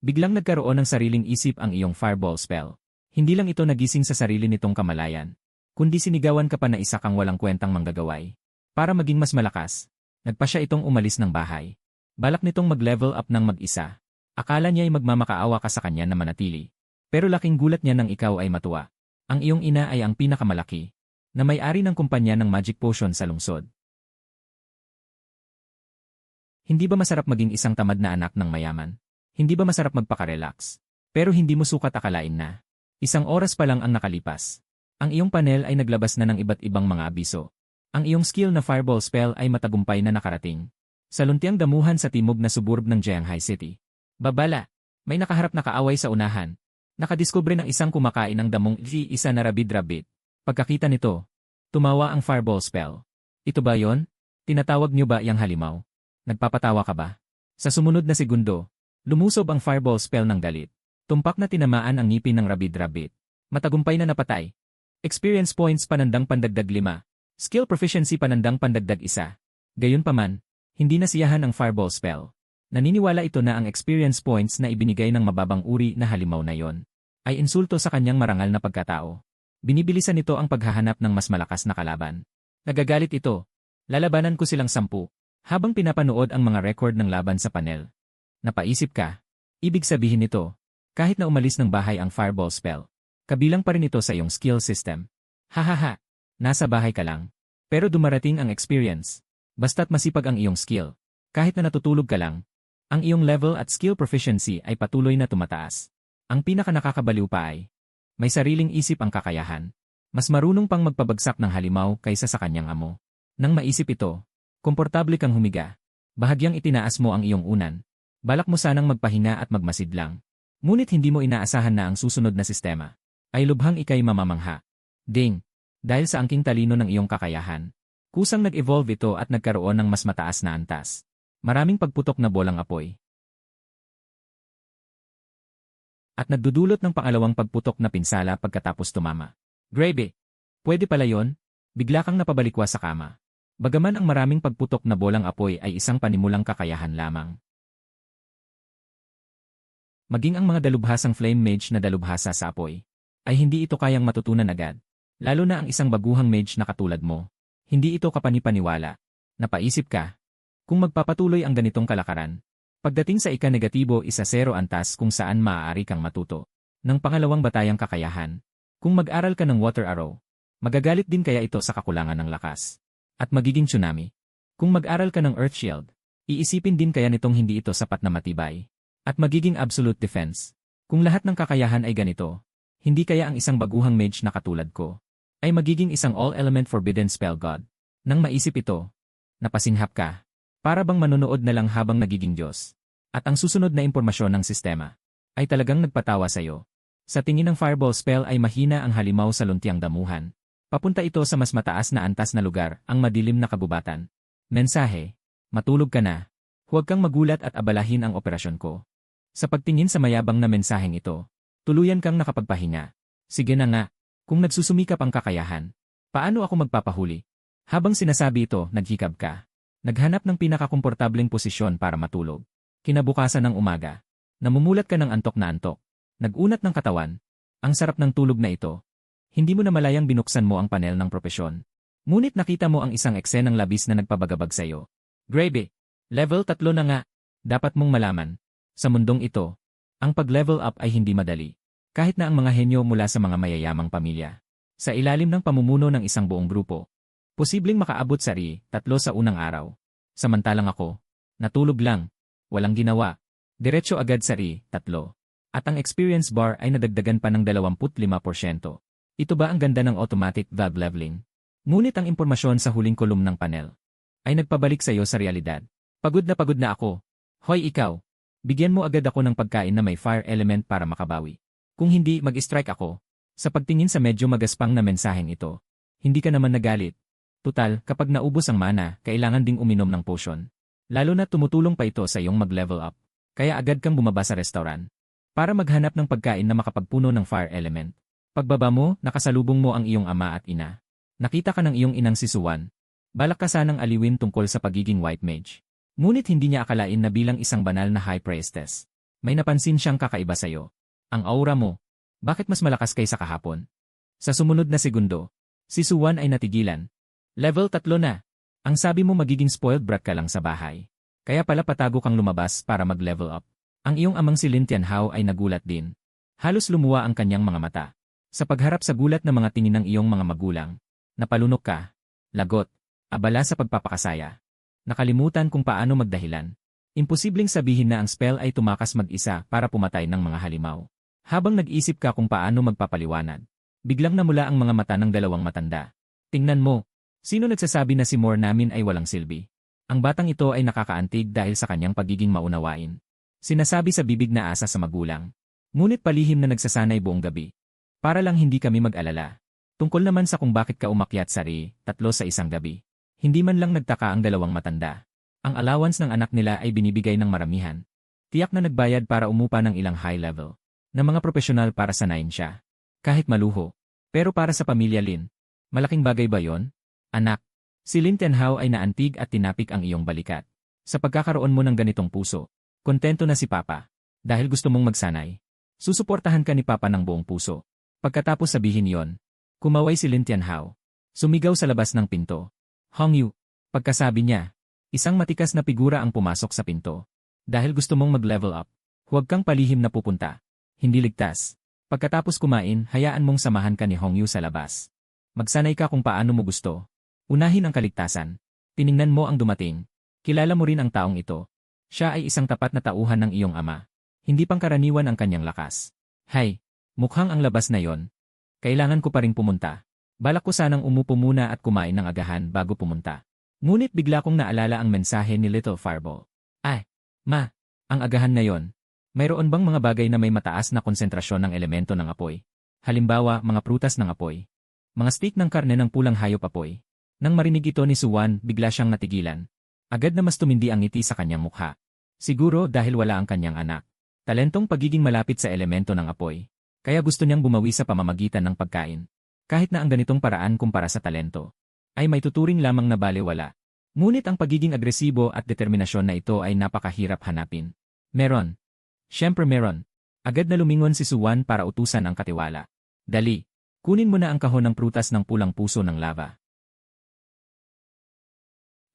Biglang nagkaroon ng sariling isip ang iyong fireball spell. Hindi lang ito nagising sa sarili nitong kamalayan, kundi sinigawan ka pa na isa kang walang kwentang manggagaway. Para maging mas malakas, nagpa siya itong umalis ng bahay. Balak nitong mag-level up ng mag-isa. Akala niya ay magmamakaawa ka sa kanya na manatili. Pero laking gulat niya nang ikaw ay matuwa. Ang iyong ina ay ang pinakamalaki na may-ari ng kumpanya ng magic potion sa lungsod. Hindi ba masarap maging isang tamad na anak ng mayaman? Hindi ba masarap magpaka-relax? Pero hindi mo sukat akalain na. Isang oras pa lang ang nakalipas. Ang iyong panel ay naglabas na ng iba't ibang mga abiso. Ang iyong skill na fireball spell ay matagumpay na nakarating sa luntiang damuhan sa timog na suburb ng Jianghai City. Babala, may nakaharap na kaaway sa unahan. Nakadiskubre ng isang kumakain ng damong isa na rabid-rabid. Pagkakita nito, tumawa ang fireball spell. Ito ba yon? Tinatawag niyo ba iyang halimaw? Nagpapatawa ka ba? Sa sumunod na segundo, lumusob ang fireball spell ng galit. Tumpak na tinamaan ang ngipin ng rabid-rabid. Matagumpay na napatay. Experience points panandang pandagdag 5. Skill proficiency panandang pandagdag 1. Gayunpaman, hindi nasiyahan ang fireball spell. Naniniwala ito na ang experience points na ibinigay ng mababang uri na halimaw na yon ay insulto sa kanyang marangal na pagkatao. Binibilisan nito ang paghahanap ng mas malakas na kalaban. Nagagalit ito. Lalabanan ko silang 10. Habang pinapanood ang mga record ng laban sa panel. Napaisip ka. Ibig sabihin nito, kahit na umalis ng bahay ang fireball spell, kabilang pa rin ito sa iyong skill system. Hahaha, nasa bahay ka lang. Pero dumarating ang experience. Basta't masipag ang iyong skill. Kahit na natutulog ka lang, ang iyong level at skill proficiency ay patuloy na tumataas. Ang pinaka-nakakabaliw pa ay, may sariling isip ang kakayahan. Mas marunong pang magpabagsak ng halimaw kaysa sa kanyang amo. Nang maisip ito, komportable kang humiga. Bahagyang itinaas mo ang iyong unan. Balak mo sanang magpahinga at magmasid lang. Ngunit hindi mo inaasahan na ang susunod na sistema ay lubhang ikay mamamangha. Ding! Dahil sa angking talino ng iyong kakayahan, kusang nag-evolve ito at nagkaroon ng mas mataas na antas. Maraming pagputok na bolang apoy. At nagdudulot ng pangalawang pagputok na pinsala pagkatapos tumama. Grabe! Pwede pala yon? Bigla kang napabalikwa sa kama. Bagaman ang maraming pagputok na bolang apoy ay isang panimulang kakayahan lamang. Maging ang mga dalubhasang flame mage na dalubhasa sa apoy, ay hindi ito kayang matutunan agad. Lalo na ang isang baguhang mage na katulad mo. Hindi ito kapanipaniwala. Napaisip ka, kung magpapatuloy ang ganitong kalakaran, pagdating sa ika-negatibo 1-0 antas kung saan maaari kang matuto ng pangalawang batayang kakayahan. Kung mag-aral ka ng water arrow, magagalit din kaya ito sa kakulangan ng lakas. At magiging tsunami. Kung mag-aral ka ng earth shield, iisipin din kaya nitong hindi ito sapat na matibay. At magiging absolute defense. Kung lahat ng kakayahan ay ganito, hindi kaya ang isang baguhang mage na katulad ko ay magiging isang all-element forbidden spell god. Nang maisip ito, napasinghap ka. Para bang manonood na lang habang nagiging Diyos. At ang susunod na impormasyon ng sistema ay talagang nagpatawa sa iyo. Sa tingin ng fireball spell ay mahina ang halimaw sa luntiang damuhan. Papunta ito sa mas mataas na antas na lugar, ang madilim na kagubatan. Mensahe, matulog ka na. Huwag kang magulat at abalahin ang operasyon ko. Sa pagtingin sa mayabang na mensaheng ito, tuluyan kang nakapagpahinga. Sige na nga, kung nagsusumikap ang kakayahan, paano ako magpapahuli? Habang sinasabi ito, naghikab ka. Naghanap ng pinakakomportableng posisyon para matulog. Kinabukasan ng umaga, namumulat ka ng antok na antok. Nagunat ng katawan. Ang sarap ng tulog na ito. Hindi mo na malayang binuksan mo ang panel ng propesyon. Ngunit nakita mo ang isang eksenang labis na nagpabagabag sa iyo. Grabe! Level 3 na nga. Dapat mong malaman. Sa mundong ito, ang pag-level up ay hindi madali. Kahit na ang mga henyo mula sa mga mayayamang pamilya. Sa ilalim ng pamumuno ng isang buong grupo, posibleng makaabot sa 3 sa unang araw. Samantalang ako, natulog lang, walang ginawa, diretso agad sa 3. At ang experience bar ay nadagdagan pa ng 25%. Ito ba ang ganda ng automatic valve leveling? Ngunit ang impormasyon sa huling kolum ng panel ay nagpabalik sa iyo sa realidad. Pagod na ako. Hoy ikaw, bigyan mo agad ako ng pagkain na may fire element para makabawi. Kung hindi, mag-strike ako. Sa pagtingin sa medyo magaspang na mensaheng ito, hindi ka naman nagalit. Tutal, kapag naubos ang mana, kailangan ding uminom ng potion. Lalo na tumutulong pa ito sa iyong mag-level up. Kaya agad kang bumaba sa restaurant para maghanap ng pagkain na makapagpuno ng fire element. Pagbaba mo, nakasalubong mo ang iyong ama at ina. Nakita ka ng iyong inang si Suwan. Balak ka sanang aliwin tungkol sa pagiging white mage. Ngunit hindi niya akalain na bilang isang banal na high priestess, May napansin siyang kakaiba sa'yo. Ang aura mo. Bakit mas malakas kaysa kahapon? Sa sumunod na segundo, si Suwan ay natigilan. Level 3 na. Ang sabi mo magiging spoiled brat ka lang sa bahay. Kaya pala patago kang lumabas para mag-level up. Ang iyong amang si Lin Tianhao ay nagulat din. Halos lumuwa ang kanyang mga mata. Sa pagharap sa gulat na mga tingin ng iyong mga magulang, napalunok ka, lagot, abala sa pagpapakasaya. Nakalimutan kung paano magdahilan. Imposibleng sabihin na ang spell ay tumakas mag-isa para pumatay ng mga halimaw. Habang nag-isip ka kung paano magpapaliwanag, biglang namula ang mga mata ng dalawang matanda. Tingnan mo, sino nagsasabi na si Moore namin ay walang silbi? Ang batang ito ay nakakaantig dahil sa kanyang pagiging maunawain. Sinasabi sa bibig na asa sa magulang. Ngunit palihim na nagsasanay buong gabi. Para lang hindi kami mag-alala. Tungkol naman sa kung bakit ka umakyat sa 3 sa isang gabi. Hindi man lang nagtaka ang dalawang matanda. Ang allowance ng anak nila ay binibigay ng maramihan. Tiyak na nagbayad para umupa ng ilang high level. Na mga profesional para sanayin siya. Kahit maluho. Pero para sa pamilya Lin, malaking bagay ba yon? Anak, si Lin Tianhao ay naantig at tinapik ang iyong balikat. Sa pagkakaroon mo ng ganitong puso, kontento na si Papa. Dahil gusto mong magsanay. Susuportahan ka ni Papa ng buong puso. Pagkatapos sabihin yon, kumaway si Lin Tianhao. Sumigaw sa labas ng pinto. Hongyu, pagkasabi niya, isang matikas na figura ang pumasok sa pinto. Dahil gusto mong mag-level up, huwag kang palihim na pupunta. Hindi ligtas. Pagkatapos kumain, hayaan mong samahan ka ni Hongyu sa labas. Magsanay ka kung paano mo gusto. Unahin ang kaligtasan. Tiningnan mo ang dumating. Kilala mo rin ang taong ito. Siya ay isang tapat na tauhan ng iyong ama. Hindi pangkaraniwan ang kanyang lakas. Hay, mukhang ang labas na yon. Kailangan ko pa ring pumunta. Balak ko sanang umupo muna at kumain ng agahan bago pumunta. Ngunit bigla kong naalala ang mensahe ni Little Fireball. Ay, ma, ang agahan na yon. Mayroon bang mga bagay na may mataas na konsentrasyon ng elemento ng apoy? Halimbawa, mga prutas ng apoy. Mga stick ng karne ng pulang hayop apoy. Nang marinig ito ni Suwan, bigla siyang natigilan. Agad na mas tumindi ang ngiti sa kanyang mukha. Siguro dahil wala ang kanyang anak. Talentong pagiging malapit sa elemento ng apoy. Kaya gusto niyang bumawi sa pamamagitan ng pagkain. Kahit na ang ganitong paraan kumpara sa talento, ay may tuturing lamang na balewala. Ngunit ang pagiging agresibo at determinasyon na ito ay napakahirap hanapin. Meron. Siyempre meron. Agad na lumingon si Suwan para utusan ang katiwala. Dali, kunin mo na ang kahon ng prutas ng pulang puso ng lava.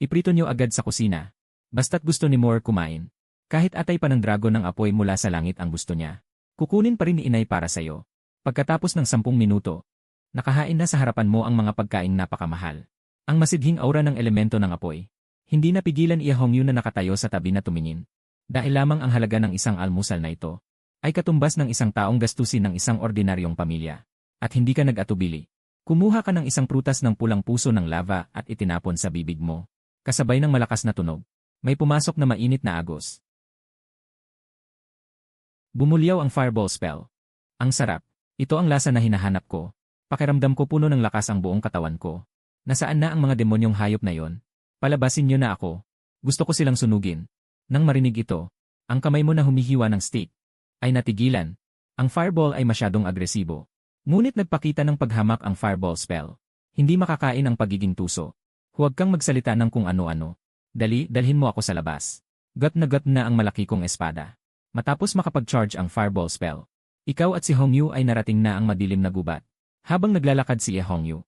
Iprito niyo agad sa kusina. Basta't gusto ni Moore kumain. Kahit atay pa ng dragon ng apoy mula sa langit ang gusto niya. Kukunin pa rin ni inay para sa'yo. Pagkatapos ng 10 minuto, nakahain na sa harapan mo ang mga pagkaing napakamahal. Ang masidhing aura ng elemento ng apoy. Hindi napigilan iya Hongyu na nakatayo sa tabi na tumingin. Dahil lamang ang halaga ng isang almusal na ito, ay katumbas ng isang taong gastusin ng isang ordinaryong pamilya. At hindi ka nag-atubili. Kumuha ka ng isang prutas ng pulang puso ng lava at itinapon sa bibig mo. Kasabay ng malakas na tunog, may pumasok na mainit na agos. Bumulyaw ang fireball spell. Ang sarap. Ito ang lasa na hinahanap ko. Pakiramdam ko puno ng lakas ang buong katawan ko. Nasaan na ang mga demonyong hayop na yon? Palabasin niyo na ako. Gusto ko silang sunugin. Nang marinig ito, ang kamay mo na humihiwa ng stick ay natigilan. Ang fireball ay masyadong agresibo. Ngunit nagpakita ng paghamak ang fireball spell. Hindi makakain ang pagiging tuso. Huwag kang magsalita ng kung ano-ano. Dali, dalhin mo ako sa labas. Gat na ang malaki kong espada. Matapos makapag-charge ang fireball spell, ikaw at si Hongyu ay narating na ang madilim na gubat. Habang naglalakad si Hongyu.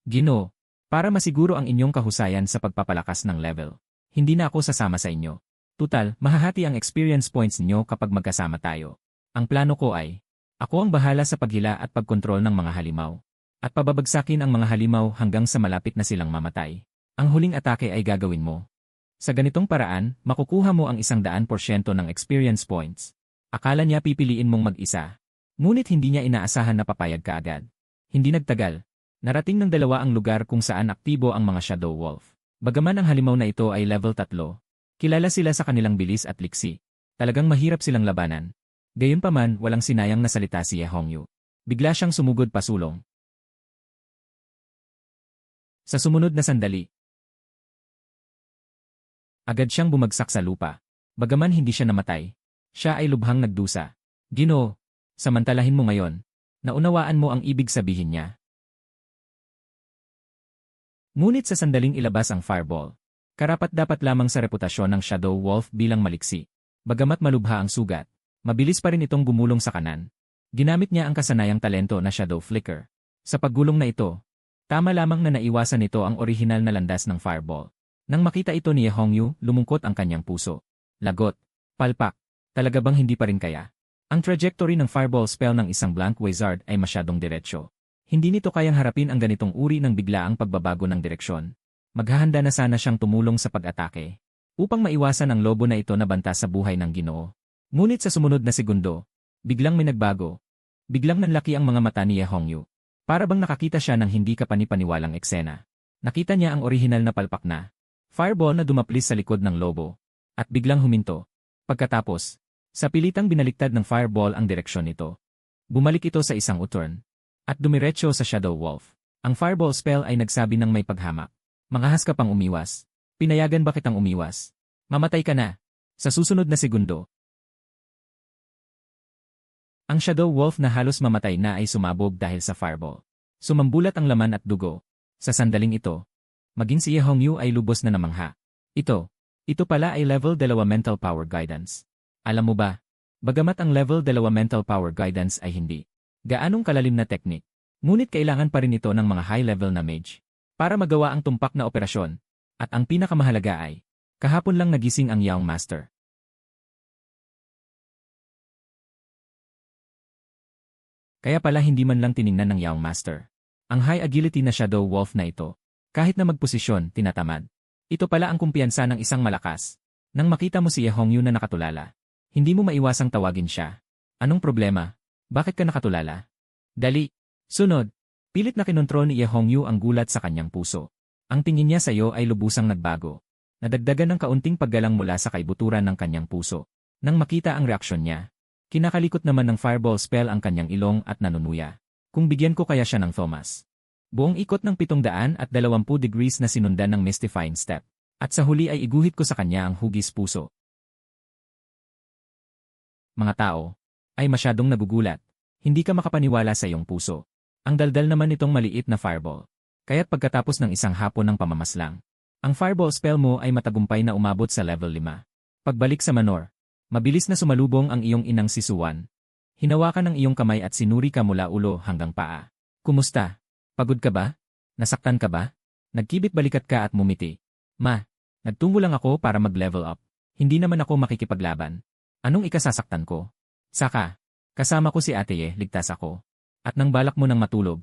Ginoo, para masiguro ang inyong kahusayan sa pagpapalakas ng level, hindi na ako sasama sa inyo. Tutal, mahahati ang experience points niyo kapag magkasama tayo. Ang plano ko ay, ako ang bahala sa paghila at pagkontrol ng mga halimaw. At pababagsakin ang mga halimaw hanggang sa malapit na silang mamatay. Ang huling atake ay gagawin mo. Sa ganitong paraan, makukuha mo ang 100% ng experience points. Akala niya pipiliin mong mag-isa. Ngunit hindi niya inaasahan na papayag ka agad. Hindi nagtagal. Narating ng dalawa ang lugar kung saan aktibo ang mga Shadow Wolf. Bagaman ang halimaw na ito ay level 3, kilala sila sa kanilang bilis at liksi. Talagang mahirap silang labanan. Gayunpaman, walang sinayang na salita si Hongyu. Bigla siyang sumugod pasulong. Sa sumunod na sandali, agad siyang bumagsak sa lupa. Bagaman hindi siya namatay, siya ay lubhang nagdusa. Ginoo, samantalahin mo ngayon. Naunawaan mo ang ibig sabihin niya. Ngunit sa sandaling ilabas ang fireball, Karapat-dapat lamang sa reputasyon ng Shadow Wolf bilang maliksi. Bagamat malubha ang sugat, mabilis pa rin itong gumulong sa kanan. Ginamit niya ang kasanayang talento na Shadow Flicker. Sa paggulong na ito, tama lamang na naiwasan nito ang orihinal na landas ng Fireball. Nang makita ito ni Ye Hongyu, lumungkot ang kanyang puso. Lagot. Palpak. Talaga bang hindi pa rin kaya? Ang trajectory ng Fireball spell ng isang blank wizard ay masyadong diretsyo. Hindi nito kayang harapin ang ganitong uri ng biglaang pagbabago ng direksyon. Maghahanda na sana siyang tumulong sa pag-atake upang maiwasan ang lobo na ito na banta sa buhay ng Ginoo. Ngunit sa sumunod na segundo, biglang may nagbago. Biglang nanlaki ang mga mata ni Ye Hongyu. Para bang nakakita siya ng hindi kapanipaniwalang eksena. Nakita niya ang orihinal na palpak na fireball na dumaplis sa likod ng lobo at biglang huminto. Pagkatapos, sa pilitang binaliktad ng fireball ang direksyon nito. Bumalik ito sa isang U-turn at dumiretso sa Shadow Wolf. Ang fireball spell ay nagsabi ng may paghamak. Mangahas ka pang umiwas. Pinayagan ba kitang umiwas? Mamatay ka na. Sa susunod na segundo. Ang Shadow Wolf na halos mamatay na ay sumabog dahil sa fireball. Sumambulat ang laman at dugo. Sa sandaling ito, maging si Ye Hongyu ay lubos na namangha. Ito pala ay level 2 mental power guidance. Alam mo ba, bagamat ang level 2 mental power guidance ay hindi gaanong kalalim na teknik, ngunit kailangan pa rin ito ng mga high level na mage para magawa ang tumpak na operasyon. At ang pinakamahalaga ay, kahapon lang nagising ang Young Master. Kaya pala hindi man lang tiningnan ng Young Master ang high agility na Shadow Wolf na ito. Kahit na magposisyon, tinatamad. Ito pala ang kumpiyansa ng isang malakas. Nang makita mo si Ye Hongyu na nakatulala, hindi mo maiwasang tawagin siya. Anong problema? Bakit ka nakatulala? Dali. Sunod. Pilit na kinontrol ni Ye Hongyu ang gulat sa kanyang puso. Ang tingin niya sa iyo ay lubusang nagbago. Nadagdagan ng kaunting paggalang mula sa kaibuturan ng kanyang puso. Nang makita ang reaksyon niya, kinakalikot naman ng fireball spell ang kanyang ilong at nanunuya. Kung bigyan ko kaya siya ng Thomas. Buong ikot ng 720 degrees na sinundan ng mystifying step. At sa huli ay iguhit ko sa kanya ang hugis puso. Mga tao ay masyadong nagugulat. Hindi ka makapaniwala sa iyong puso. Ang daldal naman itong maliit na fireball. Kaya't pagkatapos ng isang hapon ng pamamaslang, ang fireball spell mo ay matagumpay na umabot sa level 5. Pagbalik sa Manor, mabilis na sumalubong ang iyong inang si Suwan. Hinawakan ang iyong kamay at sinuri ka mula ulo hanggang paa. Kumusta? Pagod ka ba? Nasaktan ka ba? Nagkibit balikat ka at mumiti. Ma, nagtungo lang ako para mag-level up. Hindi naman ako makikipaglaban. Anong ikasasaktan ko? Saka, kasama ko si Ateye, ligtas ako. At nang balak mo nang matulog.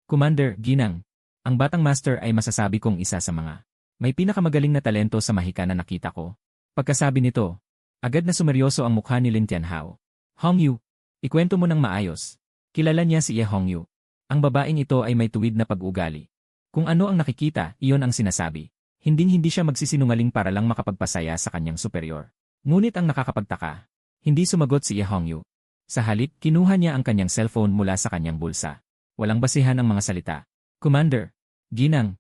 Commander, Ginang, ang batang master ay masasabi kong isa sa mga may pinakamagaling na talento sa mahika na nakita ko. Pagkasabi nito, agad na sumeryoso ang mukha ni Lin Tianhao. Hongyu, ikwento mo ng maayos. Kilala niya si Ye Hongyu. Ang babaeng ito ay may tuwid na pag-ugali. Kung ano ang nakikita, iyon ang sinasabi. Hinding-hindi siya magsisinungaling para lang makapagpasaya sa kanyang superior. Ngunit ang nakakapagtaka, hindi sumagot si Ye Hongyu. Sa halip, kinuha niya ang kanyang cellphone mula sa kanyang bulsa. Walang basihan ang mga salita. Commander, Ginang.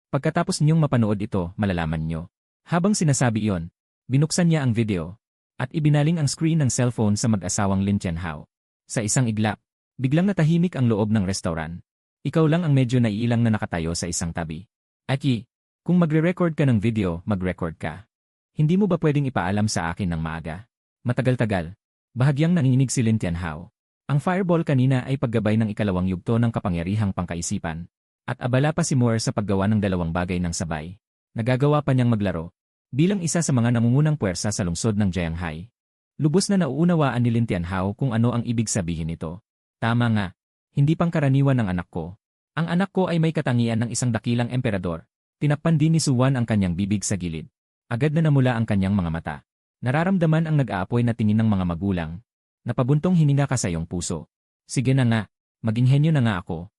Pagkatapos niyong mapanood ito, malalaman niyo. Habang sinasabi iyon, binuksan niya ang video at ibinaling ang screen ng cellphone sa mag-asawang Lin Tianhao. Sa isang iglap, biglang natahimik ang loob ng restaurant. Ikaw lang ang medyo naiilang na nakatayo sa isang tabi. Aki, kung magre-record ka ng video, mag-record ka. Hindi mo ba pwedeng ipaalam sa akin ng maaga? Matagal-tagal, bahagyang nanginginig si Lin Tianhao. Ang fireball kanina ay paggabay ng ikalawang yugto ng kapangyarihang pangkaisipan. At abala pa si Moore sa paggawa ng dalawang bagay ng sabay. Nagagawa pa niyang maglaro. Bilang isa sa mga nangungunang puwersa sa lungsod ng Jianghai. Lubos na nauunawaan ni Lin Tianhao kung ano ang ibig sabihin nito. Tama nga, hindi pangkaraniwan ng anak ko. Ang anak ko ay may katangian ng isang dakilang emperador. Tinakpan din ni Suwan ang kanyang bibig sa gilid. Agad na namula ang kanyang mga mata. Nararamdaman ang nag-aapoy na tingin ng mga magulang. Napabuntong hininga ka sa iyong puso. Sige na nga, maging henyo na nga ako.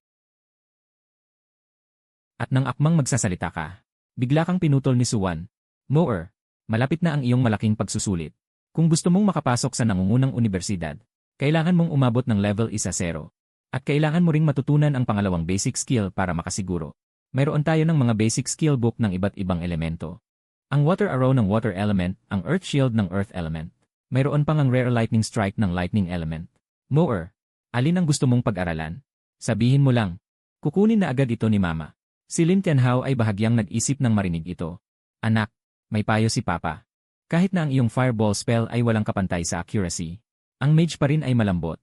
At nang akmang magsasalita ka, bigla kang pinutol ni Suwan. Moore, malapit na ang iyong malaking pagsusulit. Kung gusto mong makapasok sa nangungunang universidad, kailangan mong umabot ng level 1-0. At kailangan mo ring matutunan ang pangalawang basic skill para makasiguro. Mayroon tayo ng mga basic skill book ng iba't ibang elemento. Ang water arrow ng water element, ang earth shield ng earth element. Mayroon pang ang rare lightning strike ng lightning element. Moore, alin ang gusto mong pag-aralan? Sabihin mo lang. Kukunin na agad ito ni Mama. Si Lin Tianhao ay bahagyang nag-isip nang marinig ito. Anak, may payo si Papa. Kahit na ang iyong fireball spell ay walang kapantay sa accuracy, ang mage pa rin ay malambot.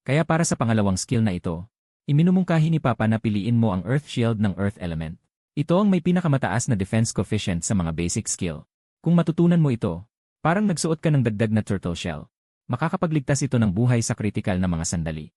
Kaya para sa pangalawang skill na ito, iminumungkahi ni Papa na piliin mo ang Earth Shield ng Earth Element. Ito ang may pinakamataas na defense coefficient sa mga basic skill. Kung matutunan mo ito, parang nagsuot ka ng dagdag na turtle shell. Makakapagligtas ito ng buhay sa critical na mga sandali.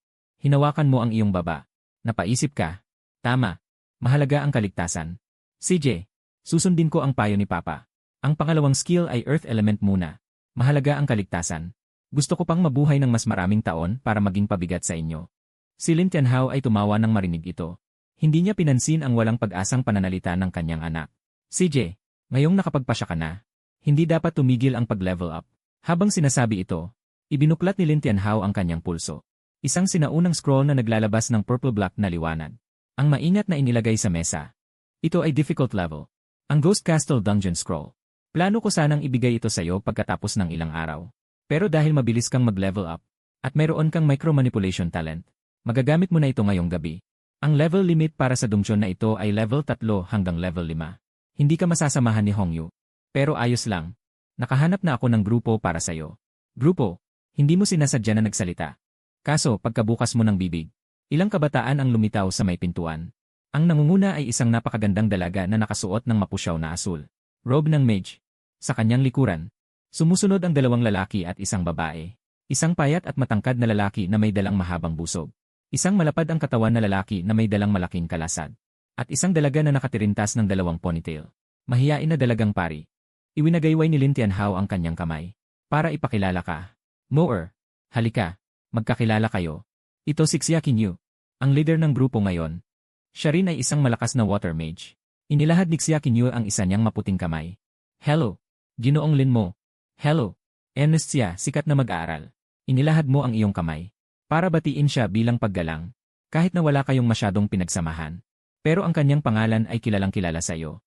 Hinawakan mo ang iyong baba. Napaisip ka. Tama. Mahalaga ang kaligtasan. CJ, susundin ko ang payo ni Papa. Ang pangalawang skill ay Earth Element muna. Mahalaga ang kaligtasan. Gusto ko pang mabuhay ng mas maraming taon para maging pabigat sa inyo. Si Lin Tianhao ay tumawa nang marinig ito. Hindi niya pinansin ang walang pag-asang pananalita ng kanyang anak. CJ, ngayong nakapagpasya ka na, hindi dapat tumigil ang pag-level up. Habang sinasabi ito, ibinuklat ni Lin Tianhao ang kanyang pulso. Isang sinaunang scroll na naglalabas ng purple black na liwanag. Ang maingat na inilagay sa mesa. Ito ay difficult level. Ang Ghost Castle Dungeon Scroll. Plano ko sanang ibigay ito sa iyo pagkatapos ng ilang araw. Pero dahil mabilis kang mag-level up, at mayroon kang micromanipulation talent, magagamit mo na ito ngayong gabi. Ang level limit para sa dungeon na ito ay level 3 hanggang level 5. Hindi ka masasamahan ni Hongyu. Pero ayos lang. Nakahanap na ako ng grupo para sa iyo. Grupo, hindi mo sinasadya na nagsalita. Kaso pagkabukas mo ng bibig, ilang kabataan ang lumitaw sa may pintuan. Ang nangunguna ay isang napakagandang dalaga na nakasuot ng mapusyaw na asul. Robe ng mage. Sa kanyang likuran, sumusunod ang dalawang lalaki at isang babae. Isang payat at matangkad na lalaki na may dalang mahabang busog. Isang malapad ang katawan na lalaki na may dalang malaking kalasad. At isang dalaga na nakatirintas ng dalawang ponytail. Mahiyain na dalagang pari. Iwinagayway ni Lin Tianhao ang kanyang kamay. Para ipakilala ka. Moer, halika. Magkakilala kayo. Ito si Xiaqin Yu, ang leader ng grupo ngayon. Siya rin ay isang malakas na water mage. Inilahad ni Xiaqin Yu ang isa niyang maputing kamay. Hello, Ginoong Lin mo. Hello, Ernest siya, sikat na mag-aaral. Inilahad mo ang iyong kamay. Para batiin siya bilang paggalang, kahit na wala kayong masyadong pinagsamahan. Pero ang kanyang pangalan ay kilalang kilala sa iyo.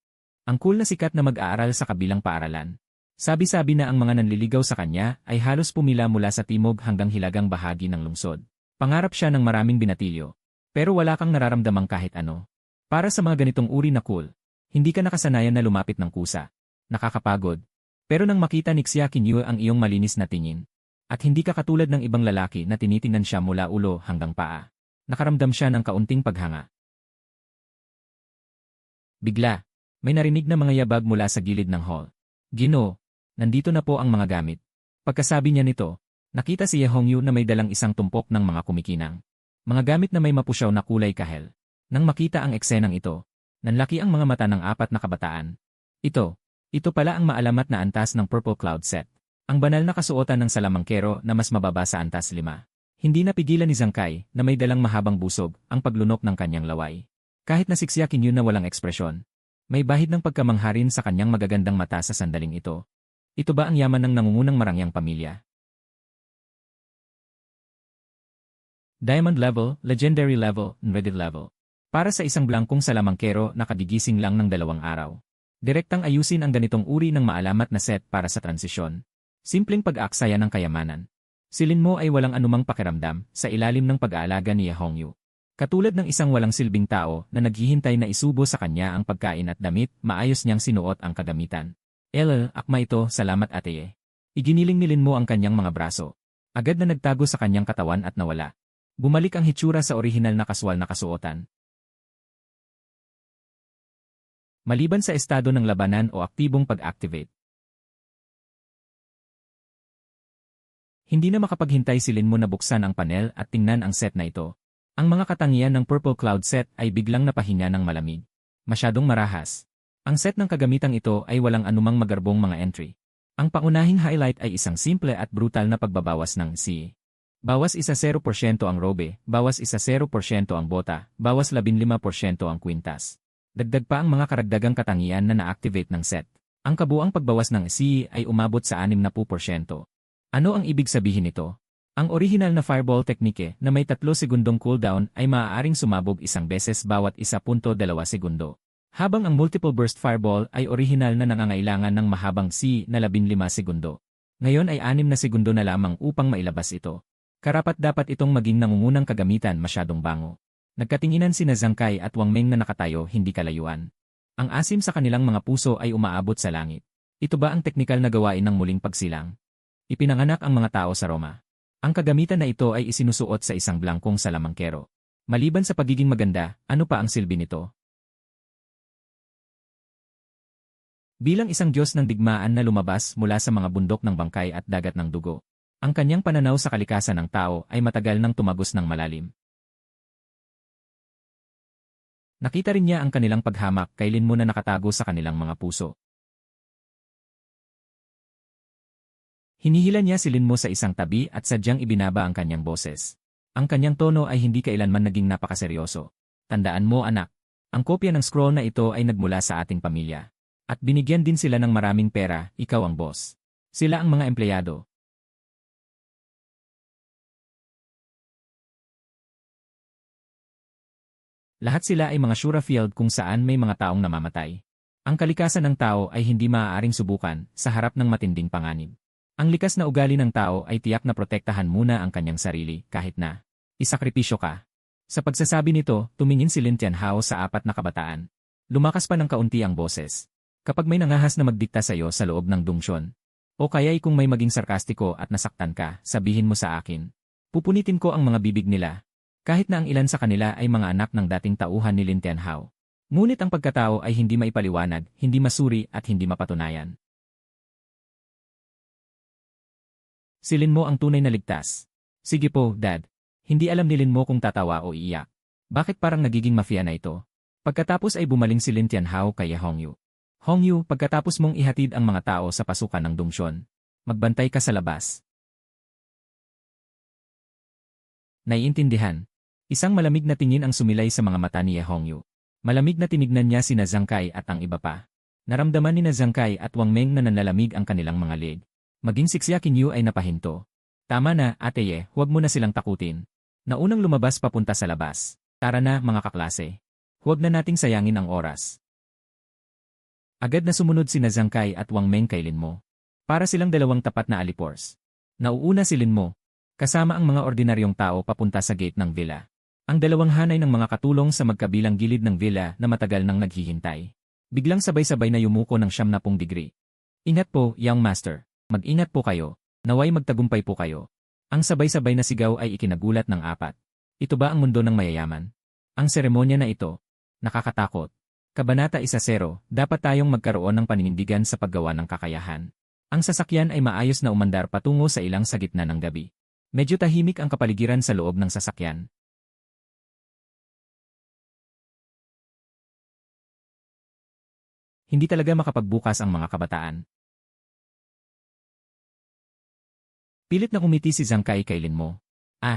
Ang cool na sikat na mag-aaral sa kabilang paaralan. Sabi-sabi na ang mga nanliligaw sa kanya ay halos pumila mula sa timog hanggang hilagang bahagi ng lungsod. Pangarap siya ng maraming binatilyo. Pero wala kang nararamdamang kahit ano. Para sa mga ganitong uri na cool, hindi ka nakasanayan na lumapit ng kusa. Nakakapagod. Pero nang makita ni Xiaqin Yu ang iyong malinis na tingin, at hindi ka katulad ng ibang lalaki na tinitingnan siya mula ulo hanggang paa, nakaramdam siya ng kaunting paghanga. Bigla, may narinig na mga yabag mula sa gilid ng hall. Ginoo, nandito na po ang mga gamit. Pagkasabi niya nito, nakita si Ye Hongyu na may dalang isang tumpok ng mga kumikinang. Mga gamit na may mapusyaw na kulay kahel. Nang makita ang eksenang ito, nanlaki ang mga mata ng apat na kabataan. Ito pala ang maalamat na antas ng Purple Cloud set. Ang banal na kasuotan ng salamangkero na mas mababa sa antas 5. Hindi napigilan ni Zhang Kai na may dalang mahabang busog ang paglunok ng kanyang laway. Kahit na siksyakin yun na walang ekspresyon, may bahid ng pagkamangharin sa kanyang magagandang mata sa sandaling ito. Ito ba ang yaman ng nangungunang marangyang pamilya? Diamond level, Legendary level, Ready level. Para sa isang blangkong salamangkero na kadigising lang ng 2 araw. Direktang ayusin ang ganitong uri ng maalamat na set para sa transisyon. Simpleng pag-aaksaya ng kayamanan. Si Lin Mo ay walang anumang pakiramdam sa ilalim ng pag-aalaga ni Ye Hongyu. Katulad ng isang walang silbing tao na naghihintay na isubo sa kanya ang pagkain at damit, maayos niyang sinuot ang kagamitan. Akma ito, salamat ate. Iginiling ni Lin Mo ang kanyang mga braso. Agad na nagtago sa kanyang katawan at nawala. Bumalik ang hitsura sa orihinal na kaswal na kasuotan. Maliban sa estado ng labanan o aktibong pag-activate. Hindi na makapaghintay si Lin Mo na buksan ang panel at tingnan ang set na ito. Ang mga katangian ng Purple Cloud set ay biglang napahinga ng malamig. Masyadong marahas. Ang set ng kagamitang ito ay walang anumang magarbong mga entry. Ang pangunahing highlight ay isang simple at brutal na pagbabawas ng C. Bawas isa 0% ang robe, bawas isa 0% ang bota, bawas 15% ang kwintas. Dagdag pa ang mga karagdagang katangian na na-activate ng set. Ang kabuang pagbawas ng C ay umabot sa 60%. Ano ang ibig sabihin nito? Ang orihinal na fireball teknike na may 3 segundong cooldown ay maaaring sumabog isang beses bawat 1.2 segundo. Habang ang multiple burst fireball ay orihinal na nangangailangan ng mahabang C na 15 segundo. Ngayon ay 6 na segundo na lamang upang mailabas ito. Karapat-dapat itong maging nangungunang kagamitan masyadong bango. Nagkatinginan sina Zhang Kai at Wang Meng na nakatayo hindi kalayuan. Ang asim sa kanilang mga puso ay umaabot sa langit. Ito ba ang teknikal na gawain ng muling pagsilang? Ipinanganak ang mga tao sa Roma. Ang kagamitan na ito ay isinusuot sa isang blangkong salamangkero. Maliban sa pagiging maganda, ano pa ang silbi nito? Bilang isang Diyos ng digmaan na lumabas mula sa mga bundok ng bangkay at dagat ng dugo, ang kanyang pananaw sa kalikasan ng tao ay matagal nang tumagos ng malalim. Nakita rin niya ang kanilang paghamak kailan mo na nakatago sa kanilang mga puso. Hinihila niya si Lin Mo sa isang tabi at sadyang ibinaba ang kanyang boses. Ang kanyang tono ay hindi kailanman naging napakaseryoso. Tandaan mo anak, ang kopya ng scroll na ito ay nagmula sa ating pamilya. At binigyan din sila ng maraming pera, ikaw ang boss. Sila ang mga empleyado. Lahat sila ay mga Shura field kung saan may mga taong namamatay. Ang kalikasan ng tao ay hindi maaaring subukan sa harap ng matinding panganib. Ang likas na ugali ng tao ay tiyak na protektahan muna ang kanyang sarili kahit na isakripisyo ka. Sa pagsasabi nito, tumingin si Lin Tianhao sa apat na kabataan. Lumakas pa ng kaunti ang boses. Kapag may nangahas na magdikta sa iyo sa loob ng dungsyon, o kaya'y kung may maging sarkastiko at nasaktan ka, sabihin mo sa akin. Pupunitin ko ang mga bibig nila. Kahit na ang ilan sa kanila ay mga anak ng dating tauhan ni Lin Tianhao. Ngunit ang pagkatao ay hindi maipaliwanag, hindi masuri at hindi mapatunayan. Si Lin Mo ang tunay na ligtas. Sige po, Dad. Hindi alam ni Lin Mo kung tatawa o iiyak. Bakit parang nagiging mafia na ito? Pagkatapos ay bumaling si Lin Tianhao kay Hongyu. Hongyu, pagkatapos mong ihatid ang mga tao sa pasukan ng dungsyon, magbantay ka sa labas. Naiintindihan. Isang malamig na tingin ang sumilay sa mga mata ni Hongyu. Malamig na tinignan niya sina Zhang Kai at ang iba pa. Naramdaman ni Zhang Kai at Wang Meng na nanlalamig ang kanilang mga leg. Maging si Xia Qingyu ay napahinto. Tama na, ate Ye, huwag mo na silang takutin. Naunang lumabas papunta sa labas. Tara na, mga kaklase. Huwag na nating sayangin ang oras. Agad na sumunod sina Zhang Kai at Wang Meng kay Lin Mo. Para silang dalawang tapat na alipors. Nauuna si Lin Mo, kasama ang mga ordinaryong tao papunta sa gate ng villa. Ang dalawang hanay ng mga katulong sa magkabilang gilid ng villa na matagal nang naghihintay. Biglang sabay-sabay na yumuko ng 70 degree. Ingat po, young master. Mag-ingat po kayo. Naway magtagumpay po kayo. Ang sabay-sabay na sigaw ay ikinagulat ng apat. Ito ba ang mundo ng mayayaman? Ang seremonya na ito, nakakatakot. Kabanata 1-0, dapat tayong magkaroon ng paninindigan sa paggawa ng kakayahan. Ang sasakyan ay maayos na umandar patungo sa ilang sa gitna ng gabi. Medyo tahimik ang kapaligiran sa loob ng sasakyan. Hindi talaga makapagbukas ang mga kabataan. Pilit na umiti si Zhang Kai kay Lin Mo.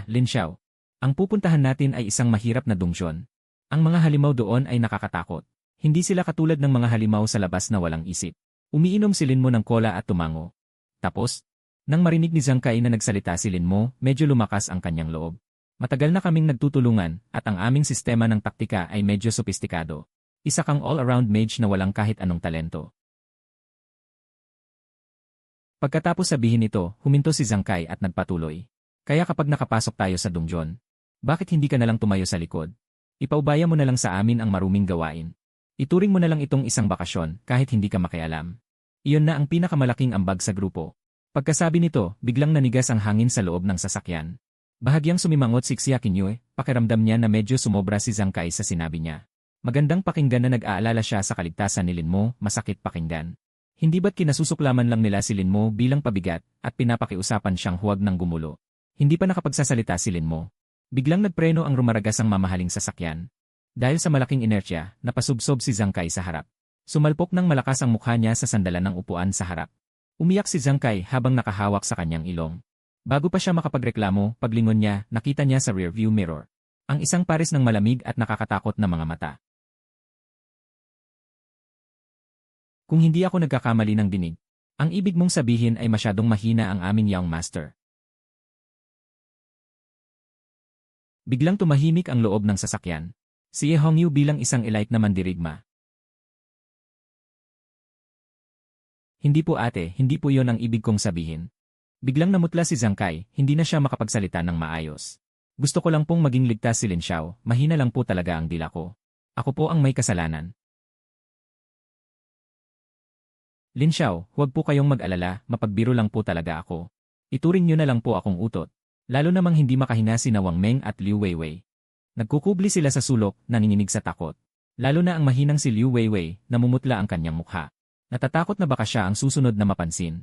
Lin Xiao. Ang pupuntahan natin ay isang mahirap na dungsyon. Ang mga halimaw doon ay nakakatakot. Hindi sila katulad ng mga halimaw sa labas na walang isip. Umiinom si Lin Mo ng kola at tumango. Tapos, nang marinig ni Zhang Kai na nagsalita si Lin Mo, medyo lumakas ang kanyang loob. Matagal na kaming nagtutulungan at ang aming sistema ng taktika ay medyo sopistikado. Isa kang all-around mage na walang kahit anong talento. Pagkatapos sabihin ito, huminto si Zhang Kai at nagpatuloy. Kaya kapag nakapasok tayo sa dungsyon, bakit hindi ka nalang tumayo sa likod? Ipaubaya mo na lang sa amin ang maruming gawain. Ituring mo na lang itong isang bakasyon kahit hindi ka makialam. Iyon na ang pinakamalaking ambag sa grupo. Pagkasabi nito, biglang nanigas ang hangin sa loob ng sasakyan. Bahagyang sumimangot si Xia Qingyu, pakiramdam niya na medyo sumobra si Zhang Kai sa sinabi niya. Magandang pakinggan na nag-aalala siya sa kaligtasan ni Lin Mo, masakit pakinggan. Hindi ba't kinasusuklaman lang nila si Lin Mo bilang pabigat at pinapakiusapan siyang huwag nang gumulo? Hindi pa nakapagsasalita si Lin Mo. Biglang nagpreno ang rumaragas ang mamahaling sasakyan. Dahil sa malaking inertsya, napasubsob si Zhang Kai sa harap. Sumalpok ng malakas ang mukha niya sa sandalan ng upuan sa harap. Umiyak si Zhang Kai habang nakahawak sa kanyang ilong. Bago pa siya makapagreklamo, paglingon niya, nakita niya sa rearview mirror ang isang pares ng malamig at nakakatakot na mga mata. Kung hindi ako nagkakamali ng dinig, ang ibig mong sabihin ay masyadong mahina ang aming young master. Biglang tumahimik ang loob ng sasakyan. Si Hongyu bilang isang elite na mandirigma. Hindi po ate, hindi po yon ang ibig kong sabihin. Biglang namutla si Zhang Kai, hindi na siya makapagsalita ng maayos. Gusto ko lang pong maging ligtas si Lin Xiao, mahina lang po talaga ang dila ko. Ako po ang may kasalanan. Lin Xiao, huwag po kayong mag-alala, mapagbiro lang po talaga ako. Ituring niyo na lang po akong utot. Lalo namang hindi makahinga si Wang Meng at Liu Weiwei. Nagkukubli sila sa sulok, nanginginig sa takot. Lalo na ang mahinang si Liu Weiwei, namumutla ang kanyang mukha. Natatakot na baka siya ang susunod na mapansin.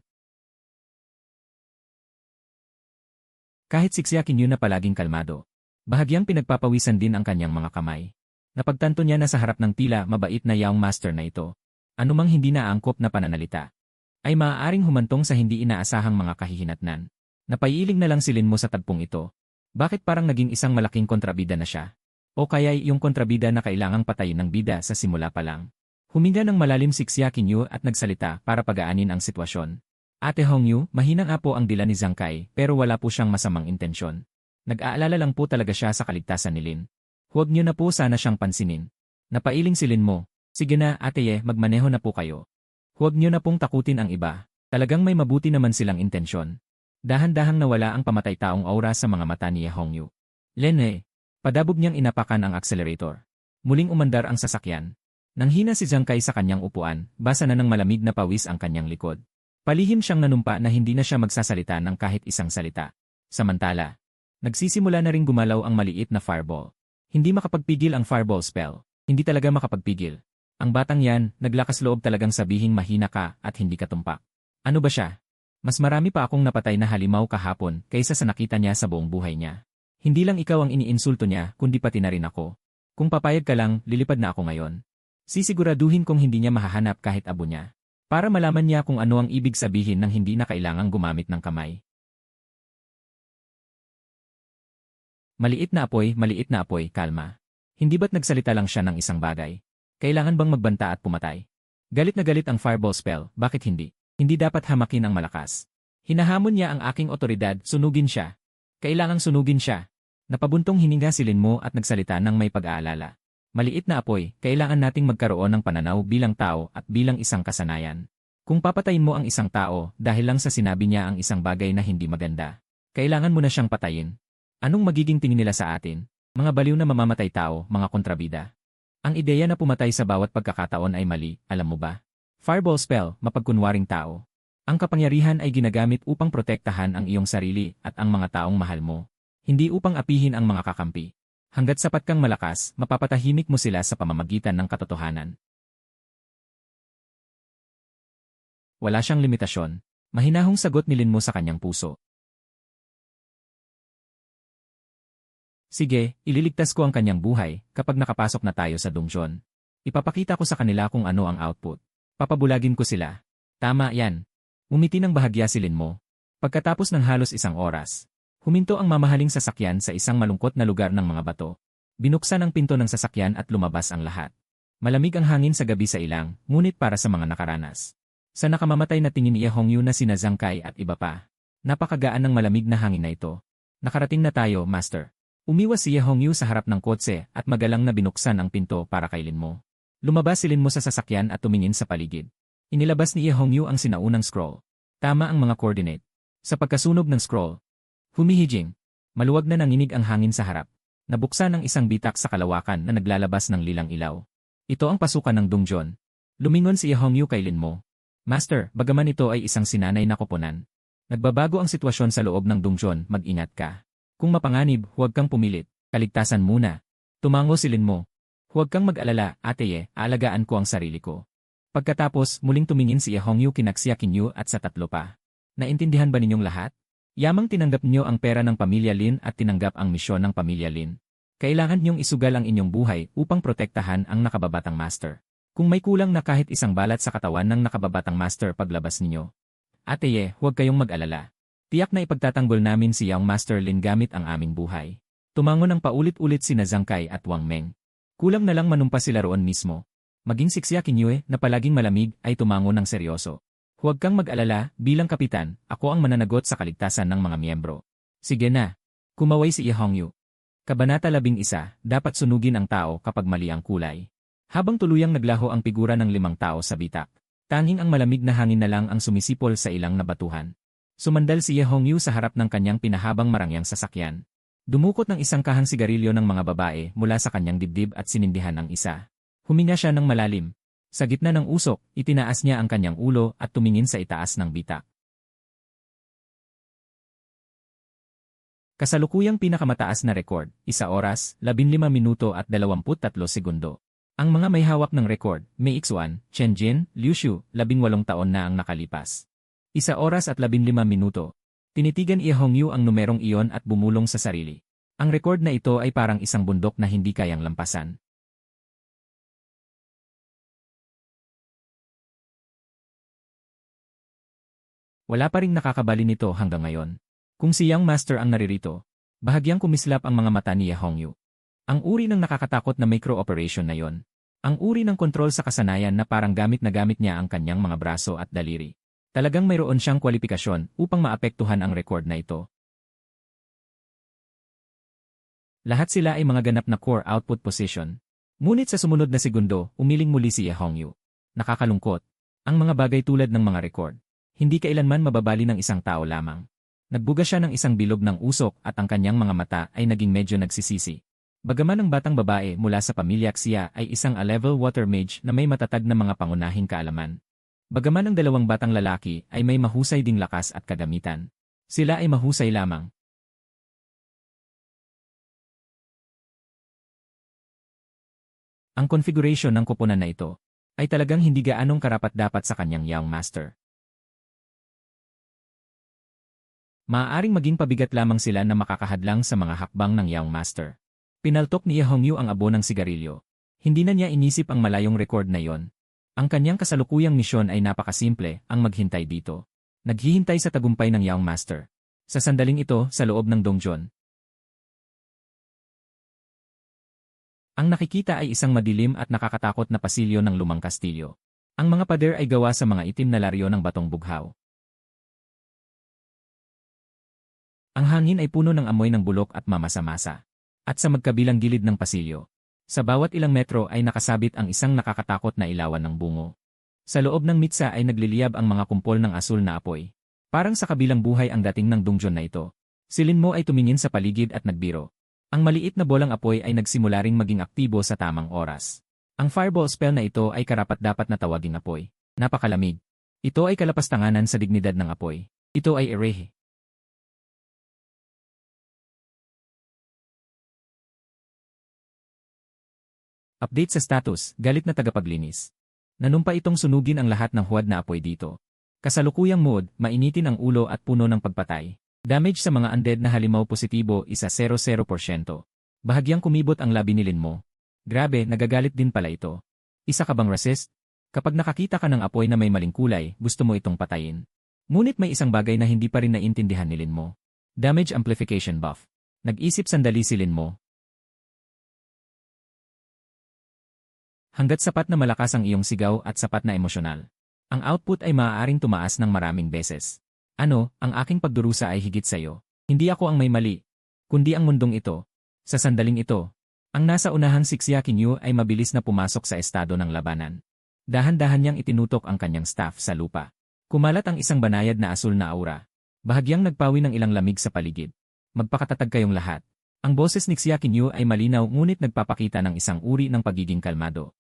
Kahit siksyakin yun na palaging kalmado. Bahagyang pinagpapawisan din ang kanyang mga kamay. Napagtanto niya na sa harap ng tila mabait na Young Master na ito, anumang hindi naangkop na pananalita, ay maaaring humantong sa hindi inaasahang mga kahihinatnan. Napaiiling na lang silin mo sa tagpong ito. Bakit parang naging isang malaking kontrabida na siya? O kaya'y yung kontrabida na kailangang patayin ng bida sa simula pa lang. Huminga ng malalim siksyakin yu at nagsalita para pagaanin ang sitwasyon. Ate Hongyu, mahinang po ang dila ni Zhang Kai pero wala po siyang masamang intensyon. Nag-aalala lang po talaga siya sa kaligtasan ni Lin. Huwag niyo na po sana siyang pansinin. Napailing si Lin mo. Sige na, ate magmaneho na po kayo. Huwag niyo na pong takutin ang iba. Talagang may mabuti naman silang intensyon. Dahan-dahang nawala ang pamatay-taong aura sa mga mata ni Hongyu. Lin padabog niyang inapakan ang accelerator. Muling umandar ang sasakyan. Nanghina si Zhang Kai sa kanyang upuan, basa na ng malamig na pawis ang kanyang likod. Palihim siyang nanumpa na hindi na siya magsasalita ng kahit isang salita. Samantala, nagsisimula na ring gumalaw ang maliit na fireball. Hindi makapagpigil ang fireball spell. Hindi talaga makapagpigil. Ang batang yan, naglakas loob talagang sabihing mahina ka at hindi ka tumpak. Ano ba siya? Mas marami pa akong napatay na halimaw kahapon kaysa sa nakita niya sa buong buhay niya. Hindi lang ikaw ang iniinsulto niya kundi pati na rin ako. Kung papayag ka lang, lilipad na ako ngayon. Sisiguraduhin kong hindi niya mahahanap kahit abo niya. Para malaman niya kung ano ang ibig sabihin ng hindi na kailangang gumamit ng kamay. Maliit na apoy, kalma. Hindi ba't nagsalita lang siya ng isang bagay? Kailangan bang magbanta at pumatay? Galit na galit ang fireball spell, bakit hindi? Hindi dapat hamakin ang malakas. Hinahamon niya ang aking otoridad, sunugin siya. Kailangang sunugin siya. Napabuntong hininga si Lin mo at nagsalita ng may pag-aalala. Maliit na apoy, kailangan nating magkaroon ng pananaw bilang tao at bilang isang kasanayan. Kung papatayin mo ang isang tao dahil lang sa sinabi niya ang isang bagay na hindi maganda, kailangan mo na siyang patayin. Anong magiging tingin nila sa atin? Mga baliw na mamamatay tao, mga kontrabida. Ang ideya na pumatay sa bawat pagkakataon ay mali, alam mo ba? Fireball spell, mapagkunwaring tao. Ang kapangyarihan ay ginagamit upang protektahan ang iyong sarili at ang mga taong mahal mo. Hindi upang apihin ang mga kakampi. Hanggat sapat kang malakas, mapapatahimik mo sila sa pamamagitan ng katotohanan. Wala siyang limitasyon. Mahinahong sagot ni Lin mo sa kanyang puso. Sige, ililigtas ko ang kanyang buhay kapag nakapasok na tayo sa dungeon. Ipapakita ko sa kanila kung ano ang output. Papabulagin ko sila. Tama yan. Umiti ng bahagya si Lin mo. Pagkatapos ng halos isang oras, huminto ang mamahaling sasakyan sa isang malungkot na lugar ng mga bato. Binuksan ang pinto ng sasakyan at lumabas ang lahat. Malamig ang hangin sa gabi sa ilang, ngunit para sa mga nakaranas. Sa nakamamatay na tingin ni Hongyu na sina Zhang Kai at iba pa. Napakagaan ng malamig na hangin na ito. Nakarating na tayo, Master. Umiwas si Hongyu sa harap ng kotse at magalang na binuksan ang pinto para kay Lin mo. Lumabas si Lin mo sa sasakyan at tumingin sa paligid. Inilabas ni Hongyu ang sinaunang scroll. Tama ang mga coordinate. Sa pagkasunog ng scroll, humihijing. Maluwag na nanginig ang hangin sa harap. Nabuksan ang isang bitak sa kalawakan na naglalabas ng lilang ilaw. Ito ang pasukan ng dungeon. Lumingon si Hongyu kay Lin mo. Master, bagaman ito ay isang sinanay na koponan. Nagbabago ang sitwasyon sa loob ng dungeon, mag-ingat ka. Kung mapanganib, huwag kang pumilit. Kaligtasan muna. Tumango si Lin mo. Huwag kang mag-alala, ate aalagaan ko ang sarili ko. Pagkatapos, muling tumingin si Hongyu kinaksya kinyo at sa tatlo pa. Naintindihan ba ninyong lahat? Yamang tinanggap niyo ang pera ng pamilya Lin at tinanggap ang misyon ng pamilya Lin. Kailangan niyong isugal ang inyong buhay upang protektahan ang nakababatang master. Kung may kulang na kahit isang balat sa katawan ng nakababatang master paglabas ninyo. Ate huwag kayong mag-alala. Tiyak na ipagtatanggol namin si Young Master Lin gamit ang aming buhay. Tumango ng paulit-ulit sina Zhang Kai at Wang Meng. Kulang na lang manumpa sila roon mismo. Maging siksyakin niyo na palaging malamig ay tumango ng seryoso. Huwag kang mag-alala, bilang kapitan, ako ang mananagot sa kaligtasan ng mga miyembro. Sige na. Kumaway si Hongyu. Kabanata 11, dapat sunugin ang tao kapag mali ang kulay. Habang tuluyang naglaho ang figura ng 5 tao sa bitak, tanging ang malamig na hangin na lang ang sumisipol sa ilang nabatuhan. Sumandal si Ye Hongyu sa harap ng kanyang pinahabang marangyang sasakyan. Dumukot ng isang kahang sigarilyo ng mga babae mula sa kanyang dibdib at sinindihan ang isa. Huminga siya ng malalim. Sa gitna ng usok, itinaas niya ang kanyang ulo at tumingin sa itaas ng bitak. Kasalukuyang pinakamataas na rekord, 1 oras, 15 minuto at 23 segundo. Ang mga may hawak ng rekord, Mei Xuan, Chen Jin, Liu Shu, 18 taon na ang nakalipas. 1 oras at 15 minuto. Tinitigan Ye Hongyu ang numerong iyon at bumulong sa sarili. Ang rekord na ito ay parang isang bundok na hindi kayang lampasan. Wala pa ring nakakabali nito hanggang ngayon. Kung si Young Master ang naririto, bahagyang kumislap ang mga mata ni Ye Hongyu. Ang uri ng nakakatakot na micro-operation na yon. Ang uri ng kontrol sa kasanayan na parang gamit na gamit niya ang kanyang mga braso at daliri. Talagang mayroon siyang kwalipikasyon upang maapektuhan ang record na ito. Lahat sila ay mga ganap na core output position. Ngunit sa sumunod na segundo, umiling muli si Ye Hongyu. Nakakalungkot. Ang mga bagay tulad ng mga record, hindi kailanman mababali ng isang tao lamang. Nagbuga siya ng isang bilog ng usok at ang kanyang mga mata ay naging medyo nagsisisi. Bagaman ang batang babae mula sa pamilya Xia ay isang A-level water mage na may matatag na mga pangunahing kaalaman. Bagaman ang dalawang batang lalaki ay may mahusay ding lakas at kagamitan. Sila ay mahusay lamang. Ang configuration ng koponan na ito ay talagang hindi gaanong karapat-dapat sa kanyang Young Master. Maaaring maging pabigat lamang sila na makakahadlang sa mga hakbang ng Young Master. Pinaltok ni Ye Hongyu ang abo ng sigarilyo. Hindi na niya inisip ang malayong record na yon. Ang kanyang kasalukuyang misyon ay napakasimple, ang maghintay dito. Naghihintay sa tagumpay ng Young Master. Sa sandaling ito, sa loob ng donjon. Ang nakikita ay isang madilim at nakakatakot na pasilyo ng lumang kastilyo. Ang mga pader ay gawa sa mga itim na laryo ng batong bughaw. Ang hangin ay puno ng amoy ng bulok at mamasa-masa. At sa magkabilang gilid ng pasilyo, sa bawat ilang metro ay nakasabit ang isang nakakatakot na ilawan ng bungo. Sa loob ng mitsa ay nagliliyab ang mga kumpol ng asul na apoy. Parang sa kabilang buhay ang dating ng dungeon na ito. Si Lin Mo ay tumingin sa paligid at nagbiro. Ang maliit na bolang apoy ay nagsimula ring maging aktibo sa tamang oras. Ang fireball spell na ito ay karapat-dapat na tawaging apoy. Napakalamig. Ito ay kalapastanganan sa dignidad ng apoy. Ito ay erehe. Update sa status, galit na tagapaglinis. Nanumpa itong sunugin ang lahat ng huwad na apoy dito. Kasalukuyang mode, mainitin ang ulo at puno ng pagpatay. Damage sa mga undead na halimaw positibo, 0%. Bahagyang kumibot ang labi ni Lin Mo. Grabe, nagagalit din pala ito. Isa ka bang racist? Kapag nakakita ka ng apoy na may maling kulay, gusto mo itong patayin. Ngunit may isang bagay na hindi pa rin naintindihan ni Lin Mo. Damage amplification buff. Nag-isip sandali si Lin Mo. Hanggat sapat na malakas ang iyong sigaw at sapat na emosyonal, ang output ay maaaring tumaas ng maraming beses. Ano, ang aking pagdurusa ay higit sa'yo. Hindi ako ang may mali, kundi ang mundong ito. Sa sandaling ito, ang nasa unahang si Xia Qingyu ay mabilis na pumasok sa estado ng labanan. Dahan-dahan niyang itinutok ang kanyang staff sa lupa. Kumalat ang isang banayad na asul na aura. Bahagyang nagpawi ng ilang lamig sa paligid. Magpakatatag kayong lahat. Ang boses ni Xia Qingyu ay malinaw ngunit nagpapakita ng isang uri ng pagiging kalmado.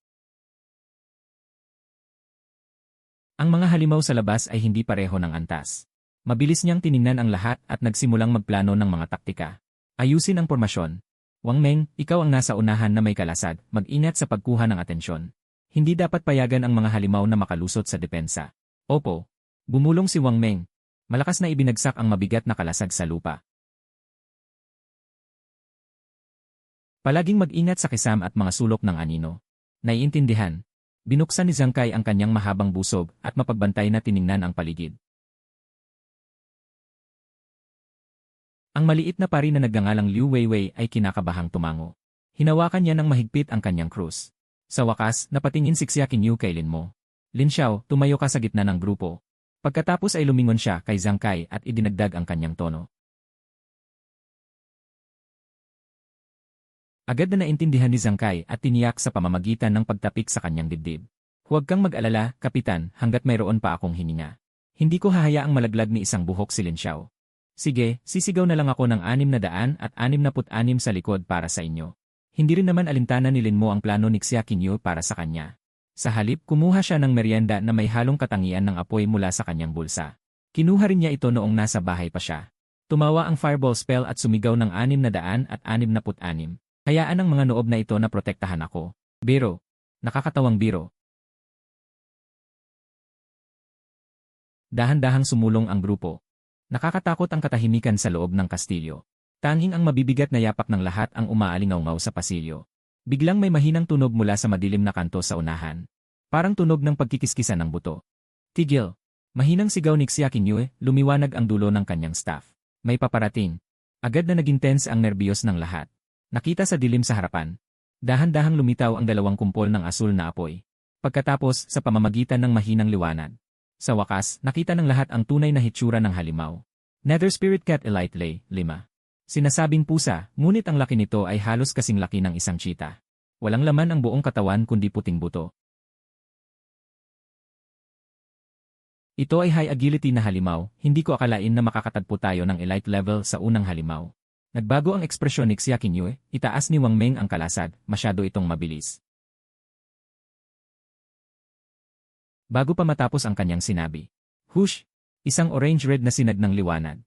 Ang mga halimaw sa labas ay hindi pareho ng antas. Mabilis niyang tiningnan ang lahat at nagsimulang magplano ng mga taktika. Ayusin ang pormasyon. Wang Meng, ikaw ang nasa unahan na may kalasag, mag-ingat sa pagkuha ng atensyon. Hindi dapat payagan ang mga halimaw na makalusot sa depensa. Opo. Bumulong si Wang Meng. Malakas na ibinagsak ang mabigat na kalasag sa lupa. Palaging mag-ingat sa kisam at mga sulok ng anino. Naiintindihan. Binuksan ni Zhang Kai ang kanyang mahabang busog at mapagbantay na tiningnan ang paligid. Ang maliit na pari na nagngangalang Liu Weiwei ay kinakabahang tumango. Hinawakan niya ng mahigpit ang kanyang krus. Sa wakas, napatingin si Xia Qingyu kay Lin Mo. Lin Xiao, tumayo ka sa gitna ng grupo. Pagkatapos ay lumingon siya kay Zhang Kai at idinagdag ang kanyang tono. Agad na naintindihan ni Zhang Kai at tiniyak sa pamamagitan ng pagtapik sa kanyang dibdib. Huwag kang mag-alala, Kapitan, hanggat mayroon pa akong hininga. Hindi ko hahayaang malaglag ni isang buhok si Lin Xiao. Sige, sisigaw na lang ako ng 666 sa likod para sa inyo. Hindi rin naman alintana ni Lin Mo ang plano ni Xia Qinyu para sa kanya. Sa halip, kumuha siya ng merienda na may halong katangian ng apoy mula sa kanyang bulsa. Kinuha rin niya ito noong nasa bahay pa siya. Tumawa ang fireball spell at sumigaw ng 666. Hayaan ang mga noob na ito na protektahan ako. Biro. Nakakatawang biro. Dahan-dahang sumulong ang grupo. Nakakatakot ang katahimikan sa loob ng kastilyo. Tanging ang mabibigat na yapak ng lahat ang umaalingaw-ngaw sa pasilyo. Biglang may mahinang tunog mula sa madilim na kanto sa unahan. Parang tunog ng pagkikiskisan ng buto. Tigil! Mahinang sigaw ni Xia Qinyu, lumiwanag ang dulo ng kanyang staff. May paparating. Agad na naging tense ang nerbiyos ng lahat. Nakita sa dilim sa harapan. Dahan-dahang lumitaw ang dalawang kumpol ng asul na apoy. Pagkatapos, sa pamamagitan ng mahinang liwanag. Sa wakas, nakita ng lahat ang tunay na hitsura ng halimaw. Nether Spirit Cat Elite Lay, 5. Sinasabing pusa, ngunit ang laki nito ay halos kasing laki ng isang cheetah. Walang laman ang buong katawan kundi puting buto. Ito ay high agility na halimaw, hindi ko akalain na makakatagpo tayo ng elite level sa unang halimaw. Nagbago ang ekspresyon ni Xia Qinyu, itaas ni Wang Meng ang kalasad, masyado itong mabilis. Bago pa matapos ang kanyang sinabi. Hush! Isang orange-red na sinag ng liwanag.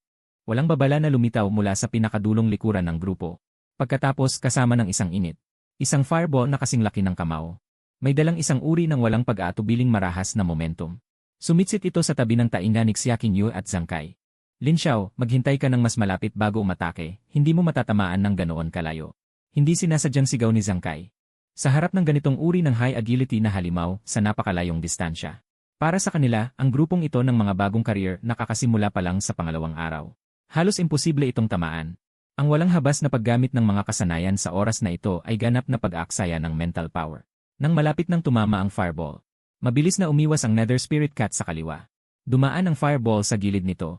Walang babala na lumitaw mula sa pinakadulong likuran ng grupo. Pagkatapos kasama ng isang init. Isang fireball na kasing laki ng kamao. May dalang isang uri ng walang pag-aatubiling marahas na momentum. Sumitsit ito sa tabi ng tainga ni Xia Qinyu at Zhang Kai. Lin Xiao, maghintay ka ng mas malapit bago umatake, hindi mo matatamaan ng ganoon kalayo. Hindi sinasadyang sigaw ni Zhang Kai. Sa harap ng ganitong uri ng high agility na halimaw sa napakalayong distansya. Para sa kanila, ang grupong ito ng mga bagong career nakakasimula pa lang sa pangalawang araw. Halos imposible itong tamaan. Ang walang habas na paggamit ng mga kasanayan sa oras na ito ay ganap na pag-aaksaya ng mental power. Nang malapit nang tumama ang fireball, mabilis na umiwas ang Nether Spirit Cat sa kaliwa. Dumaan ang fireball sa gilid nito.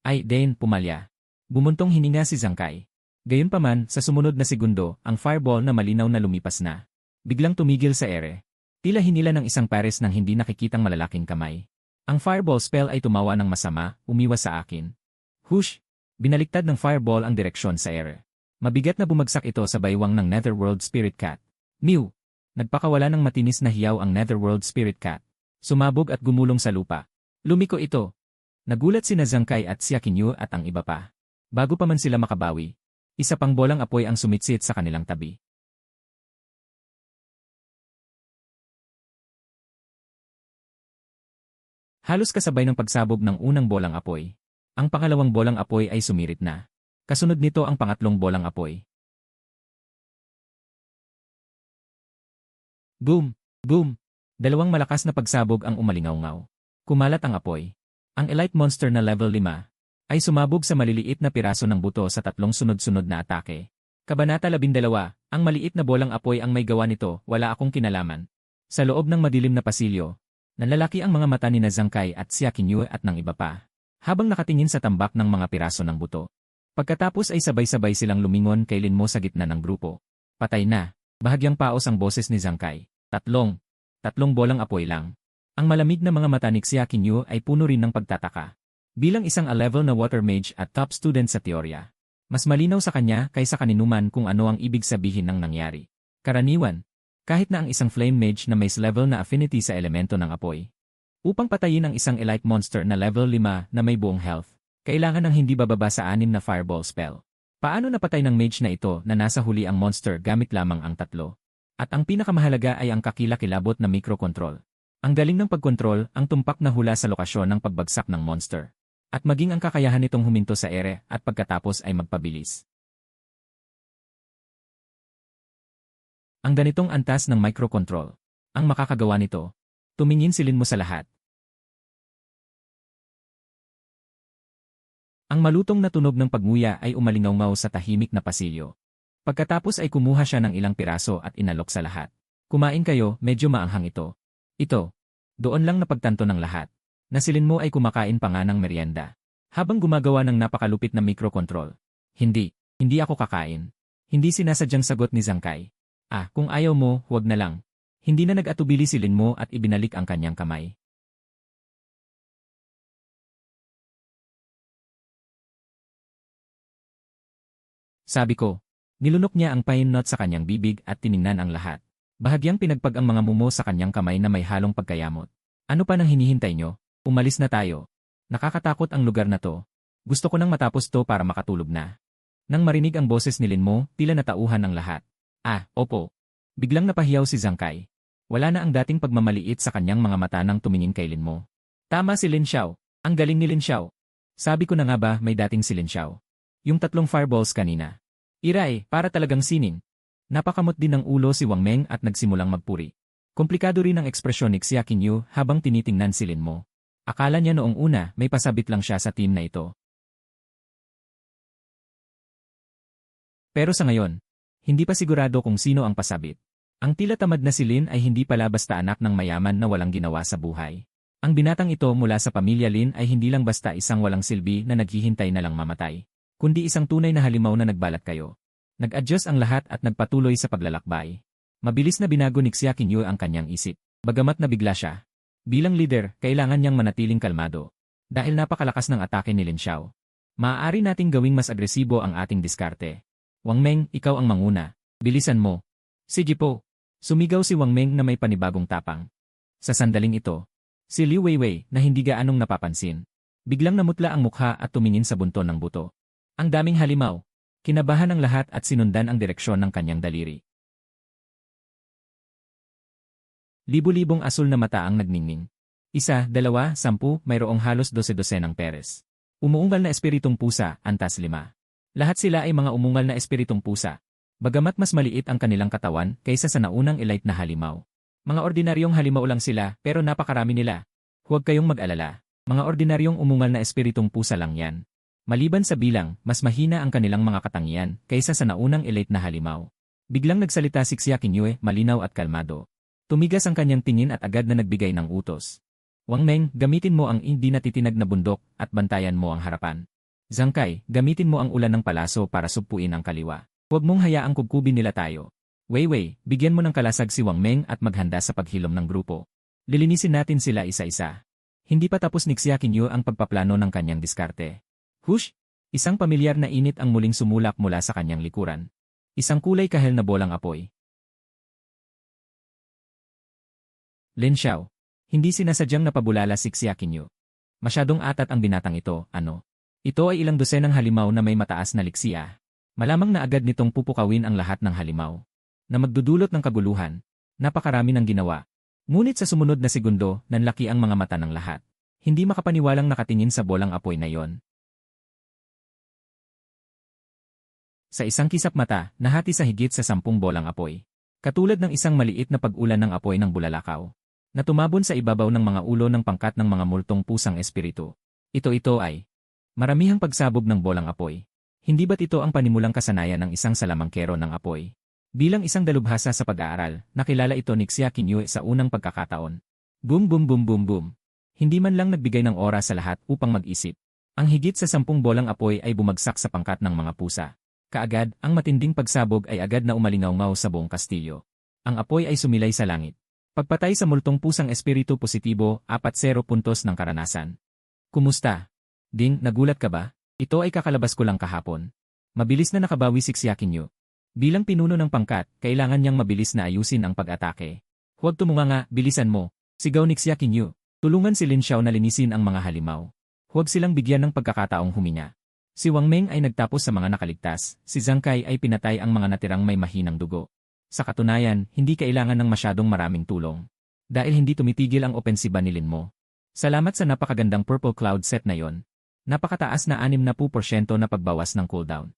Ay, Dane, pumalya. Bumuntong hininga si Zhang Kai. Gayunpaman, sa sumunod na segundo, ang fireball na malinaw na lumipas na. Biglang tumigil sa ere. Tila hinila ng isang pares ng hindi nakikitang malalaking kamay. Ang fireball spell ay tumawa ng masama, umiwas sa akin. Hush! Binaliktad ng fireball ang direksyon sa ere. Mabigat na bumagsak ito sa baywang ng Netherworld Spirit Cat. Mew! Nagpakawala ng matinis na hiyaw ang Netherworld Spirit Cat. Sumabog at gumulong sa lupa. Lumiko ito. Nagulat sina Zhang Kai at Xia Qinyu at ang iba pa. Bago pa man sila makabawi, isa pang bolang apoy ang sumitsit sa kanilang tabi. Halos kasabay ng pagsabog ng unang bolang apoy. Ang pangalawang bolang apoy ay sumirit na. Kasunod nito ang pangatlong bolang apoy. Boom! Boom! Dalawang malakas na pagsabog ang umalingaw-ngaw. Kumalat ang apoy. Ang elite monster na level 5 ay sumabog sa maliliit na piraso ng buto sa tatlong sunod-sunod na atake. Kabanata 12, ang maliit na bolang apoy ang may gawa nito, wala akong kinalaman. Sa loob ng madilim na pasilyo, nanlalaki ang mga mata ni Zhang Kai at Xia Qinyu at ng iba pa. Habang nakatingin sa tambak ng mga piraso ng buto. Pagkatapos ay sabay-sabay silang lumingon kay Lin Mo sa gitna ng grupo. Patay na. Bahagyang paos ang boses ni Zhang Kai. Tatlong bolang apoy lang. Ang malamig na mga mata ni Xia Qinyu ay puno rin ng pagtataka. Bilang isang A-level na water mage at top student sa teorya. Mas malinaw sa kanya kaysa kaninuman kung ano ang ibig sabihin ng nangyari. Karaniwan, kahit na ang isang flame mage na may level na affinity sa elemento ng apoy. Upang patayin ang isang elite monster na level 5 na may buong health, kailangan ng hindi bababa sa 6 na fireball spell. Paano napatay ng mage na ito na nasa huli ang monster gamit lamang ang 3? At ang pinakamahalaga ay ang kakilakilabot na microcontrol. Ang galing ng pagkontrol, ang tumpak na hula sa lokasyon ng pagbagsak ng monster. At maging ang kakayahan nitong huminto sa ere at pagkatapos ay magpabilis. Ang ganitong antas ng microcontrol. Ang makakagawa nito. Tumingin silin mo sa lahat. Ang malutong na tunog ng pagnguya ay umalingaw-ngaw sa tahimik na pasilyo. Pagkatapos ay kumuha siya ng ilang piraso at inalok sa lahat. Kumain kayo, medyo maanghang ito. Ito. Doon lang napagtanto ng lahat. Nasilin mo ay kumakain pa nga ng merienda. Habang gumagawa ng napakalupit na microcontrol. Hindi ako kakain. Hindi sinasadyang sagot ni Zhang Kai. Kung ayaw mo, huwag na lang. Hindi na nag-atubili si Lin Mo at ibinalik ang kanyang kamay. Sabi ko. Nilunok niya ang pine nut sa kanyang bibig at tiningnan ang lahat. Bahagyang pinagpag ang mga mumo sa kanyang kamay na may halong pagkayamot. Ano pa nang hinihintay nyo? Umalis na tayo. Nakakatakot ang lugar na to. Gusto ko nang matapos to para makatulog na. Nang marinig ang boses ni Lin Mo, tila natauhan ang lahat. Ah, opo. Biglang napahiyaw si Zhang Kai. Wala na ang dating pagmamaliit sa kanyang mga mata nang tumingin kay Lin Mo. Tama si Lin Xiao. Ang galing ni Lin Xiao. Sabi ko na nga ba may dating si Lin Xiao. Yung 3 fireballs kanina. Iray, para talagang sining. Napakamot din ng ulo si Wang Meng at nagsimulang magpuri. Komplikado rin ang ekspresyon ni Xia Qingyu habang tinitingnan si Lin Mo. Akala niya noong una may pasabit lang siya sa team na ito. Pero sa ngayon, hindi pa sigurado kung sino ang pasabit. Ang tila tamad na si Lin ay hindi pala basta anak ng mayaman na walang ginawa sa buhay. Ang binatang ito mula sa pamilya Lin ay hindi lang basta isang walang silbi na naghihintay na lang mamatay, kundi isang tunay na halimaw na nagbalat kayo. Nag-adjust ang lahat at nagpatuloy sa paglalakbay. Mabilis na binago ni Xia Qingyu ang kanyang isip. Bagamat nabigla siya. Bilang leader, kailangan niyang manatiling kalmado. Dahil napakalakas ng atake ni Lin Xiao. Maaari nating gawing mas agresibo ang ating diskarte. Wang Meng, ikaw ang manguna. Bilisan mo. Sige po. Sumigaw si Wang Meng na may panibagong tapang. Sa sandaling ito, si Liu Weiwei na hindi gaanong napapansin. Biglang namutla ang mukha at tumingin sa bunton ng buto. Ang daming halimaw. Kinabahan ang lahat at sinundan ang direksyon ng kanyang daliri. Libu-libong asul na mata ang nagningning. 1, 2, 10, mayroong halos 12 ng peres. Umuungal na espiritong pusa, antas 5. Lahat sila ay mga umungal na espiritong pusa. Bagamat mas maliit ang kanilang katawan kaysa sa naunang elite na halimaw. Mga ordinaryong halimaw lang sila pero napakarami nila. Huwag kayong mag-alala. Mga ordinaryong umungal na espiritong pusa lang yan. Maliban sa bilang, mas mahina ang kanilang mga katangian kaysa sa naunang elite na halimaw. Biglang nagsalita si Xia Qingyu, malinaw at kalmado. Tumigas ang kanyang tingin at agad na nagbigay ng utos. Wang Meng, gamitin mo ang hindi natitinag na bundok at bantayan mo ang harapan. Zhang Kai, gamitin mo ang ulan ng palaso para supuin ang kaliwa. Huwag mong hayaang kugkubin nila tayo. Weiwei, bigyan mo ng kalasag si Wang Meng at maghanda sa paghilom ng grupo. Lilinisin natin sila isa-isa. Hindi pa tapos ni Xia Qingyu ang pagpaplano ng kanyang diskarte. Hush! Isang pamilyar na init ang muling sumulak mula sa kanyang likuran. Isang kulay kahel na bolang apoy. Lin Xiao. Hindi sinasadyang napabulala si Xia Qingyu. Masyadong atat ang binatang ito, ano? Ito ay ilang dosenang halimaw na may mataas na liksiya. Malamang na agad nitong pupukawin ang lahat ng halimaw. Na magdudulot ng kaguluhan. Napakarami ng ginawa. Ngunit sa sumunod na segundo, nanlaki ang mga mata ng lahat. Hindi makapaniwalang nakatingin sa bolang apoy na yon. Sa isang kisap mata, nahati sa higit sa 10 bolang apoy. Katulad ng isang maliit na pag-ulan ng apoy ng bulalakaw. Na tumabon sa ibabaw ng mga ulo ng pangkat ng mga multong pusang espiritu. Ito ay maramihang pagsabog ng bolang apoy. Hindi ba't ito ang panimulang kasanayan ng isang salamangkero ng apoy? Bilang isang dalubhasa sa pag-aaral, nakilala ito ni Xia Qingyu sa unang pagkakataon. Boom boom boom boom boom. Hindi man lang nagbigay ng oras sa lahat upang mag-isip. Ang higit sa 10 bolang apoy ay bumagsak sa pangkat ng mga pusa. Kaagad, ang matinding pagsabog ay agad na umalingaw-ngaw sa buong kastilyo. Ang apoy ay sumilay sa langit. Pagpatay sa multong pusang espiritu positibo, 4-0 puntos ng karanasan. Kumusta? Ding, nagulat ka ba? Ito ay kakalabas ko lang kahapon. Mabilis na nakabawi si Xia Qingyu. Bilang pinuno ng pangkat, kailangan niyang mabilis na ayusin ang pag-atake. Huwag tumunganga, bilisan mo. Sigaw ni Xia Qingyu. Tulungan si Lin Xiao na linisin ang mga halimaw. Huwag silang bigyan ng pagkakataong huminga. Si Wang Meng ay nagtapos sa mga nakaligtas, si Zhang Kai ay pinatay ang mga natirang may mahinang dugo. Sa katunayan, hindi kailangan ng masyadong maraming tulong. Dahil hindi tumitigil ang opensiba ni Lin Mo. Salamat sa napakagandang Purple Cloud set na yon. Napakataas na 60% na pagbawas ng cooldown.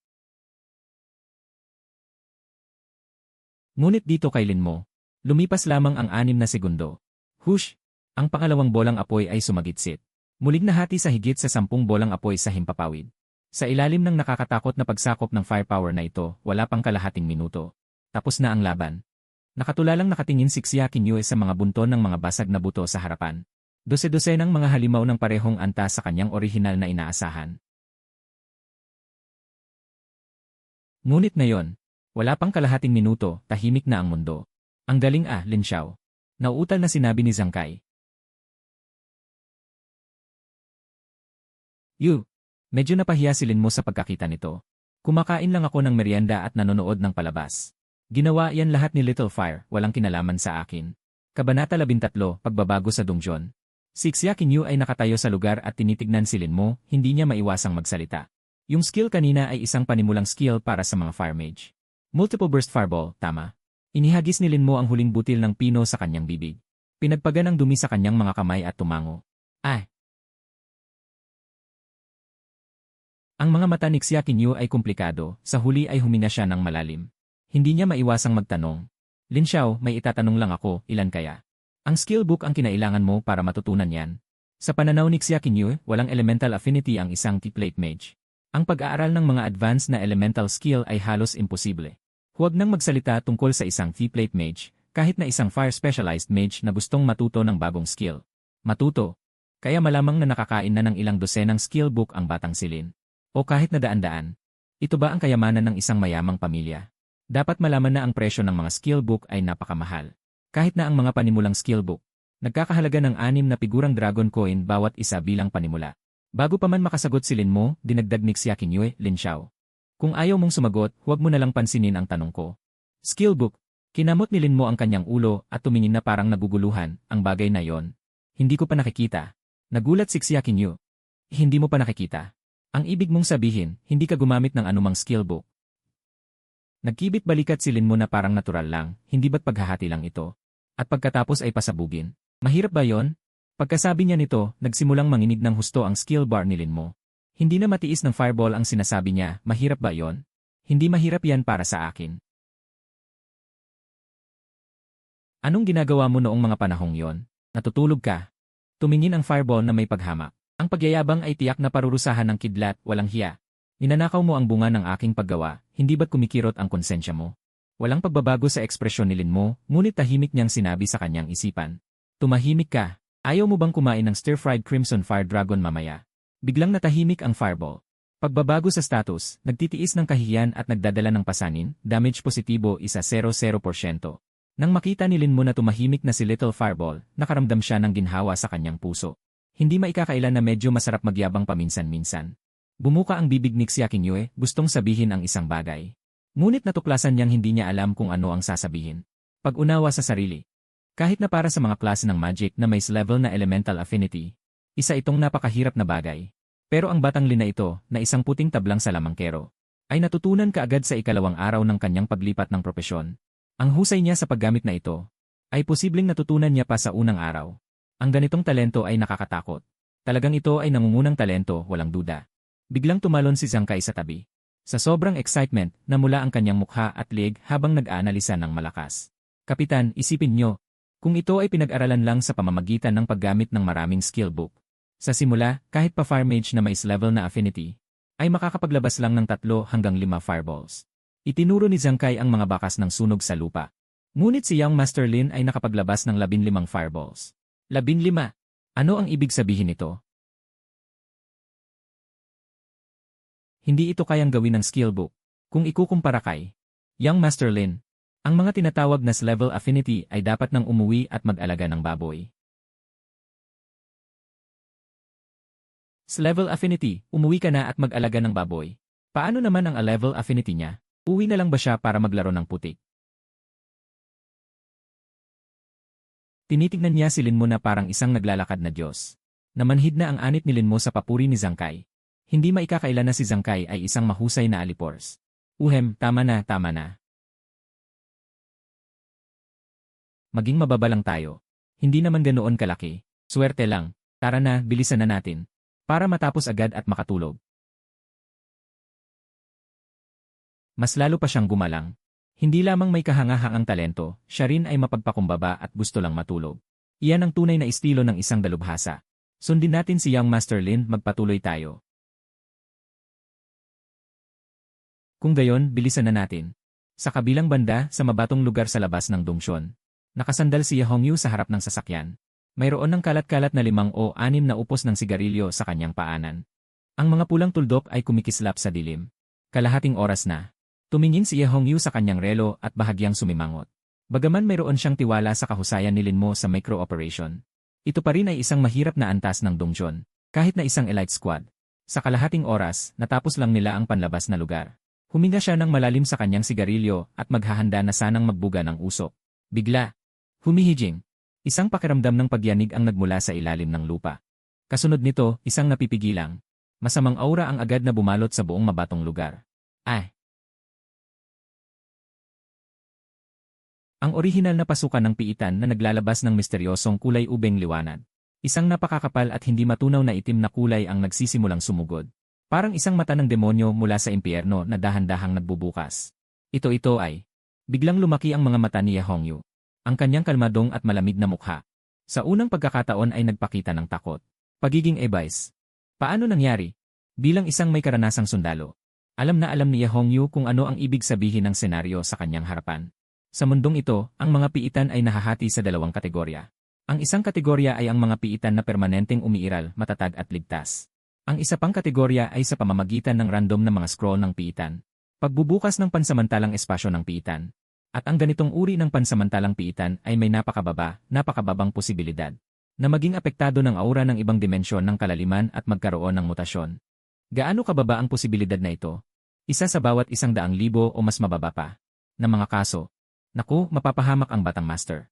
Ngunit dito kay Lin Mo, lumipas lamang ang 6 na segundo. Hush! Ang pangalawang bolang apoy ay sumagitsit. Muling nahati sa higit sa 10 bolang apoy sa himpapawid. Sa ilalim ng nakakatakot na pagsakop ng firepower na ito, wala pang kalahating minuto. Tapos na ang laban. Nakatulalang nakatingin si Xia Qingyu sa mga bunton ng mga basag na buto sa harapan. Dose-dosenang mga halimaw ng parehong antas sa kanyang orihinal na inaasahan. Ngunit ngayon, wala pang kalahating minuto, tahimik na ang mundo. Ang galing Lin Xiao. Nauutal na sinabi ni Zhang Kai. Medyo napahiya si Lin Mo sa pagkakita nito. Kumakain lang ako ng merienda at nanonood ng palabas. Ginawa yan lahat ni Little Fire, walang kinalaman sa akin. Kabanata 13, Pagbabago sa Dungjon. Si Xiaoqinyu ay nakatayo sa lugar at tinitignan si Lin Mo, hindi niya maiwasang magsalita. Yung skill kanina ay isang panimulang skill para sa mga Fire Mage. Multiple Burst Fireball, tama. Inihagis ni Lin Mo ang huling butil ng pino sa kanyang bibig. Pinagpagan ng dumi sa kanyang mga kamay at tumango. Ang mga mata ni Xiaoqinyu ay komplikado, sa huli ay humina siya ng malalim. Hindi niya maiwasang magtanong. Lin Xiao, may itatanong lang ako, ilan kaya? Ang skill book ang kinailangan mo para matutunan yan. Sa pananaw ni Xiaoqinyu, walang elemental affinity ang isang T-plate mage. Ang pag-aaral ng mga advanced na elemental skill ay halos imposible. Huwag nang magsalita tungkol sa isang T-plate mage, kahit na isang fire specialized mage na gustong matuto ng bagong skill. Matuto. Kaya malamang na nakakain na ng ilang dosenang skill book ang batang silin. O kahit na daan-daan. Ito ba ang kayamanan ng isang mayamang pamilya? Dapat malaman na ang presyo ng mga skill book ay napakamahal. Kahit na ang mga panimulang skill book, nagkakahalaga ng 6 na figurang dragon coin bawat isa bilang panimula. Bago pa man makasagot si Lin Mo, dinagdag ni Xiaoqinyu, Lin Xiao. Kung ayaw mong sumagot, huwag mo na lang pansinin ang tanong ko. Skill book. Kinamot ni Lin Mo ang kanyang ulo at tumingin na parang naguguluhan, ang bagay na yon. Hindi ko pa nakikita. Nagulat si Xiaoqinyu. Hindi mo pa nakikita. Ang ibig mong sabihin, hindi ka gumamit ng anumang skill book. Nagkibit balikat si Lin Mo na parang natural lang, hindi ba't paghahati lang ito? At pagkatapos ay pasabugin. Mahirap ba yon? Pagkasabi niya nito, nagsimulang manginig ng husto ang skill bar ni Lin Mo. Hindi na matiis ng fireball ang sinasabi niya, mahirap ba yon? Hindi mahirap yan para sa akin. Anong ginagawa mo noong mga panahong yon? Natutulog ka? Tumingin ang fireball na may paghamak. Ang pagyayabang ay tiyak na parurusahan ng kidlat, walang hiya. Ninanakaw mo ang bunga ng aking paggawa, hindi ba't kumikirot ang konsensya mo? Walang pagbabago sa ekspresyon ni Lin Mo, ngunit tahimik niyang sinabi sa kanyang isipan. Tumahimik ka. Ayaw mo bang kumain ng stir-fried Crimson Fire Dragon mamaya? Biglang natahimik ang fireball. Pagbabago sa status, nagtitiis ng kahihiyan at nagdadala ng pasanin, damage positibo 100%. Nang makita ni Lin Mo na tumahimik na si Little Fireball, nakaramdam siya ng ginhawa sa kanyang puso. Hindi maikakailan na medyo masarap magyabang paminsan-minsan. Bumuka ang bibig ni Xiaoqinyu, gustong sabihin ang isang bagay. Ngunit natuklasan niyang hindi niya alam kung ano ang sasabihin. Pag-unawa sa sarili. Kahit na para sa mga klase ng magic na may level na elemental affinity, isa itong napakahirap na bagay. Pero ang batang Lin na ito, na isang puting tablang sa lamangkero, ay natutunan kaagad sa ikalawang araw ng kanyang paglipat ng propesyon. Ang husay niya sa paggamit na ito, ay posibleng natutunan niya pa sa unang araw. Ang ganitong talento ay nakakatakot. Talagang ito ay nangungunang talento, walang duda. Biglang tumalon si Zhang Kai sa tabi. Sa sobrang excitement, namula ang kanyang mukha at leeg habang nag-aanalisa ng malakas. Kapitan, isipin nyo, kung ito ay pinag-aralan lang sa pamamagitan ng paggamit ng maraming skill book. Sa simula, kahit pa fire mage na may level na affinity, ay makakapaglabas lang ng 3 hanggang 5 fireballs. Itinuro ni Zhang Kai ang mga bakas ng sunog sa lupa. Ngunit si Young Master Lin ay nakapaglabas ng 15 fireballs. 15? Ano ang ibig sabihin nito? Hindi ito kayang gawin ng skill book. Kung ikukumpara kay Young Master Lin, ang mga tinatawag na level affinity ay dapat nang umuwi at mag-alaga ng baboy. Level affinity, umuwi ka na at mag-alaga ng baboy. Paano naman ang level affinity niya? Uwi na lang ba siya para maglaro ng putik? Tinitignan niya si Lin Mo na parang isang naglalakad na Diyos. Namanhid na ang anit ni Lin Mo sa papuri ni Zhang Kai. Hindi maikakailan na si Zhang Kai ay isang mahusay na alipors. Tama na, tama na. Maging mababa lang tayo. Hindi naman ganoon kalaki. Swerte lang. Tara na, bilisan na natin. Para matapos agad at makatulog. Mas lalo pa siyang gumalang. Hindi lamang may kahangahangang talento, siya rin ay mapagpakumbaba at gusto lang matulog. Iyan ang tunay na estilo ng isang dalubhasa. Sundin natin si Young Master Lin, magpatuloy tayo. Kung gayon, bilisan na natin. Sa kabilang banda, sa mabatong lugar sa labas ng Dongsion, nakasandal si Hongyu sa harap ng sasakyan. Mayroon ng kalat-kalat na 5 o 6 na upos ng sigarilyo sa kanyang paanan. Ang mga pulang tuldok ay kumikislap sa dilim. Kalahating oras na. Tumingin si Hongyu sa kanyang relo at bahagyang sumimangot. Bagaman mayroon siyang tiwala sa kahusayan ni Lin Mo sa micro-operation, ito pa rin ay isang mahirap na antas ng Dongsion, kahit na isang elite squad. Sa kalahating oras, natapos lang nila ang panlabas na lugar. Huminga siya ng malalim sa kanyang sigarilyo at maghahanda na sanang magbuga ng usok. Bigla, humihijing. Isang pakiramdam ng pagyanig ang nagmula sa ilalim ng lupa. Kasunod nito, isang napipigilang. Masamang aura ang agad na bumalot sa buong mabatong lugar. Ay! Ang orihinal na pasukan ng piitan na naglalabas ng misteryosong kulay ubeng liwanag. Isang napakakapal at hindi matunaw na itim na kulay ang nagsisimulang sumugod. Parang isang mata ng demonyo mula sa impyerno na dahan-dahang nagbubukas. Ito ay. Biglang lumaki ang mga mata ni Hongyu. Ang kanyang kalmadong at malamig na mukha. Sa unang pagkakataon ay nagpakita ng takot. Pagiging ebais. Paano nangyari? Bilang isang may karanasang sundalo. Alam na alam ni Hongyu kung ano ang ibig sabihin ng senaryo sa kanyang harapan. Sa mundong ito, ang mga piitan ay nahahati sa dalawang kategorya. Ang isang kategorya ay ang mga piitan na permanenteng umiiral, matatag at ligtas. Ang isa pang kategorya ay sa pamamagitan ng random na mga scroll ng piitan. Pagbubukas ng pansamantalang espasyo ng piitan. At ang ganitong uri ng pansamantalang piitan ay may napakababang posibilidad na maging apektado ng aura ng ibang dimensyon ng kalaliman at magkaroon ng mutasyon. Gaano kababa ang posibilidad na ito? Isa sa bawat 100,000 o mas mababa pa na mga kaso. Naku, mapapahamak ang batang master.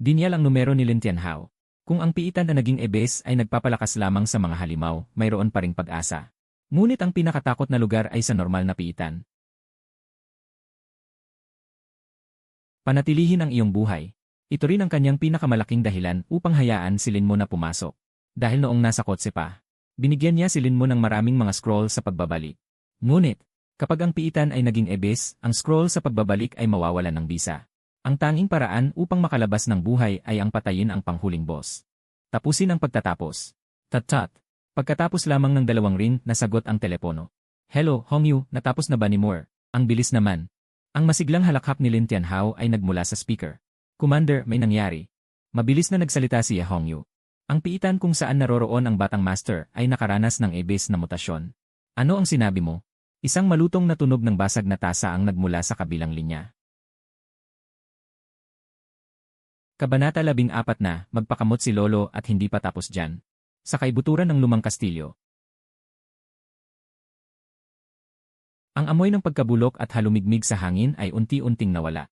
Dinyal ang numero ni Lin Tianhao. Kung ang piitan na naging ebes ay nagpapalakas lamang sa mga halimaw, mayroon pa ring pag-asa. Ngunit ang pinakatakot na lugar ay sa normal na piitan. Panatilihin ang iyong buhay. Ito rin ang kanyang pinakamalaking dahilan upang hayaan si Lin Mo na pumasok. Dahil noong nasa kotse pa, binigyan niya si Lin Mo ng maraming mga scroll sa pagbabalik. Ngunit, kapag ang piitan ay naging ebes, ang scroll sa pagbabalik ay mawawalan ng bisa. Ang tanging paraan upang makalabas ng buhay ay ang patayin ang panghuling boss. Tapusin ang pagtatapos. Tat-tat. Pagkatapos lamang ng 2 ring, nasagot ang telepono. Hello, Hongyu, natapos na ba ni Moore? Ang bilis naman. Ang masiglang halakhap ni Lin Tianhao ay nagmula sa speaker. Commander, may nangyari. Mabilis na nagsalita si Hongyu. Ang piitan kung saan naroroon ang batang master ay nakaranas ng ebes na mutasyon. Ano ang sinabi mo? Isang malutong na tunog ng basag na tasa ang nagmula sa kabilang linya. Kabanata 14 na, magpakamot si Lolo at hindi pa tapos dyan. Sa kaibuturan ng lumang kastilyo. Ang amoy ng pagkabulok at halumigmig sa hangin ay unti-unting nawala.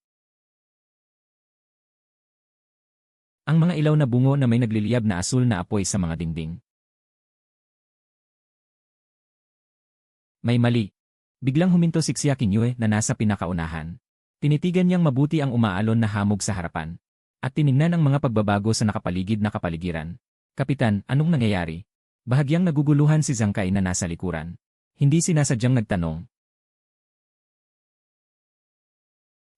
Ang mga ilaw na bungo na may nagliliyab na asul na apoy sa mga dingding. May mali. Biglang huminto si Xia Qingyue na nasa pinakaunahan. Tinitigan niyang mabuti ang umaalon na hamog sa harapan. At tiningnan ang mga pagbabago sa nakapaligid na kapaligiran. Kapitan, anong nangyayari? Bahagyang naguguluhan si Zhang Kai na nasa likuran. Hindi sinasadyang nagtanong.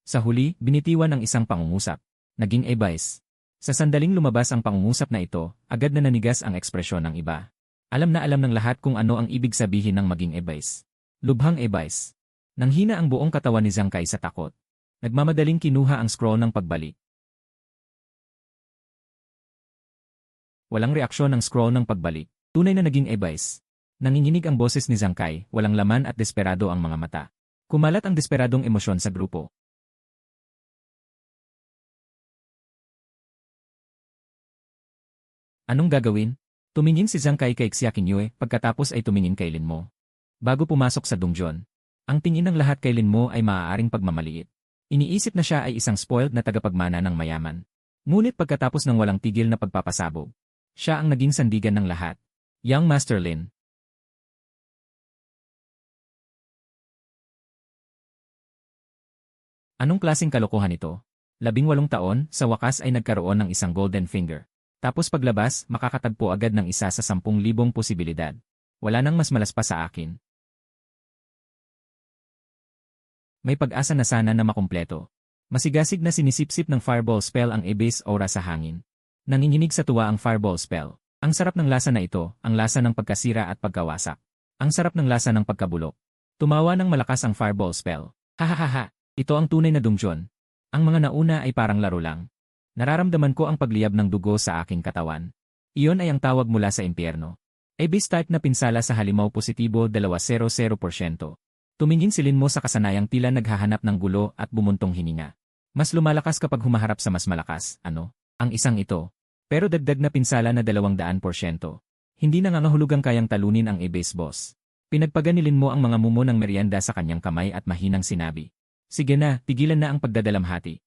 Sa huli, binitiwan ang isang pangungusap. Naging ebais. Sa sandaling lumabas ang pangungusap na ito, agad na nanigas ang ekspresyon ng iba. Alam na alam ng lahat kung ano ang ibig sabihin ng maging ebais. Lubhang ebais. Nanghina ang buong katawan ni Zhang Kai sa takot. Nagmamadaling kinuha ang scroll ng pagbalik. Walang reaksyon ng scroll ng pagbalik. Tunay na naging ebais. Nanginginig ang boses ni Zhang Kai, walang laman at desperado ang mga mata. Kumalat ang desperadong emosyon sa grupo. Anong gagawin? Tumingin si Zhang Kai kay Xia Qingyue, pagkatapos ay tumingin kay Lin Mo. Bago pumasok sa dungeon, ang tingin ng lahat kay Lin Mo ay maaaring pagmamaliit. Iniisip na siya ay isang spoiled na tagapagmana ng mayaman. Ngunit pagkatapos ng walang tigil na pagpapasabog, siya ang naging sandigan ng lahat. Young Master Lin. Anong klaseng kalokohan ito? 18 taon, sa wakas ay nagkaroon ng isang golden finger. Tapos paglabas, makakatagpo agad ng isa sa 10,000 posibilidad. Wala nang mas malas pa sa akin. May pag-asa na sana na makumpleto. Masigasig na sinisipsip ng fireball spell ang Abyss Aura sa hangin. Nanginginig sa tuwa ang fireball spell. Ang sarap ng lasa na ito, ang lasa ng pagkasira at pagkawasak. Ang sarap ng lasa ng pagkabulok. Tumawa ng malakas ang fireball spell. Hahaha, ito ang tunay na dungeon. Ang mga nauna ay parang laro lang. Nararamdaman ko ang pagliyab ng dugo sa aking katawan. Iyon ay ang tawag mula sa impyerno. Abyss type na pinsala sa halimaw positibo 200%. Tumingin si Lin Mo sa kasanayang tila naghahanap ng gulo at bumuntong hininga. Mas lumalakas kapag humaharap sa mas malakas, ano? Ang isang ito. Pero dagdag na pinsala na 200%. Hindi nangangahulugang kayang talunin ang Abyss boss. Pinagpaganilin mo ang mga mumo ng merienda sa kanyang kamay at mahinang sinabi. Sige na, tigilan na ang pagdadalamhati.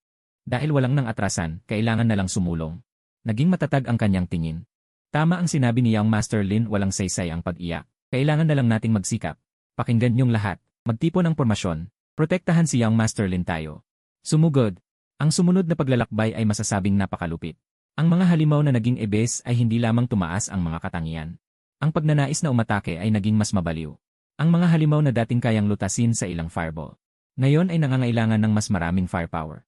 Dahil walang nang atrasan, kailangan na lang sumulong. Naging matatag ang kanyang tingin. Tama ang sinabi ni Young Master Lin, walang saysay ang pag-iyak. Kailangan na lang nating magsikap. Pakinggan niyong lahat. Magtipon ng pormasyon. Protektahan si Young Master Lin tayo. Sumugod. Ang sumunod na paglalakbay ay masasabing napakalupit. Ang mga halimaw na naging Abyss ay hindi lamang tumaas ang mga katangian. Ang pagnanais na umatake ay naging mas mabaliw. Ang mga halimaw na dating kayang lutasin sa ilang fireball. Ngayon ay nangangailangan ng mas maraming firepower.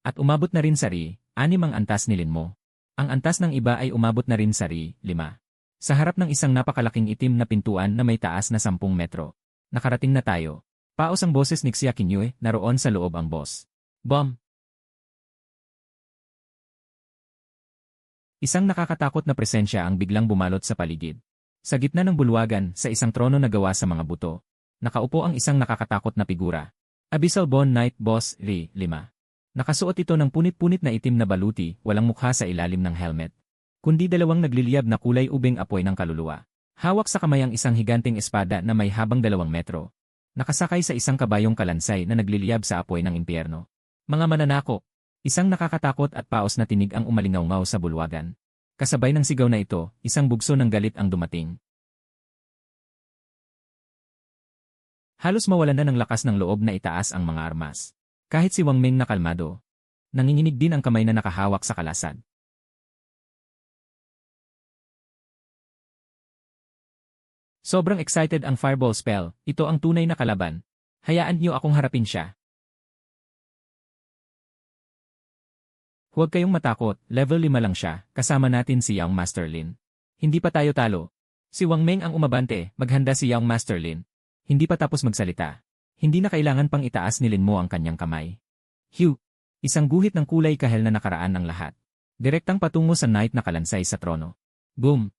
At umabot na rin sa Ri, 6 ang antas nilin mo. Ang antas ng iba ay umabot na rin sa Ri, 5. Sa harap ng isang napakalaking itim na pintuan na may taas na 10 metro. Nakarating na tayo. Paos ang boses ni Xia Qinyue, naroon sa loob ang boss. Bomb! Isang nakakatakot na presensya ang biglang bumalot sa paligid. Sa gitna ng bulwagan, sa isang trono na gawa sa mga buto, nakaupo ang isang nakakatakot na figura. Abyssal Bone Knight Boss Ri, 5. Nakasuot ito ng punit-punit na itim na baluti, walang mukha sa ilalim ng helmet. Kundi dalawang nagliliyab na kulay ubing apoy ng kaluluwa. Hawak sa kamay ang isang higanteng espada na may habang 2 metro. Nakasakay sa isang kabayong kalansay na nagliliyab sa apoy ng impyerno. Mga mananako, isang nakakatakot at paos na tinig ang umalingaw-ngaw sa bulwagan. Kasabay ng sigaw na ito, isang bugso ng galit ang dumating. Halos mawalan na ng lakas ng loob na itaas ang mga armas. Kahit si Wang Meng na kalmado, nanginginig din ang kamay na nakahawak sa kalasad. Sobrang excited ang fireball spell, ito ang tunay na kalaban. Hayaan niyo akong harapin siya. Huwag kayong matakot, level 5 lang siya, kasama natin si Young Master Lin. Hindi pa tayo talo. Si Wang Meng ang umabante, maghanda si Young Master Lin. Hindi pa tapos magsalita. Hindi na kailangan pang itaas ni Lin Mo ang kanyang kamay. Hugh! Isang guhit ng kulay kahel na nakaraan ang lahat. Direktang patungo sa knight na kalansay sa trono. Boom!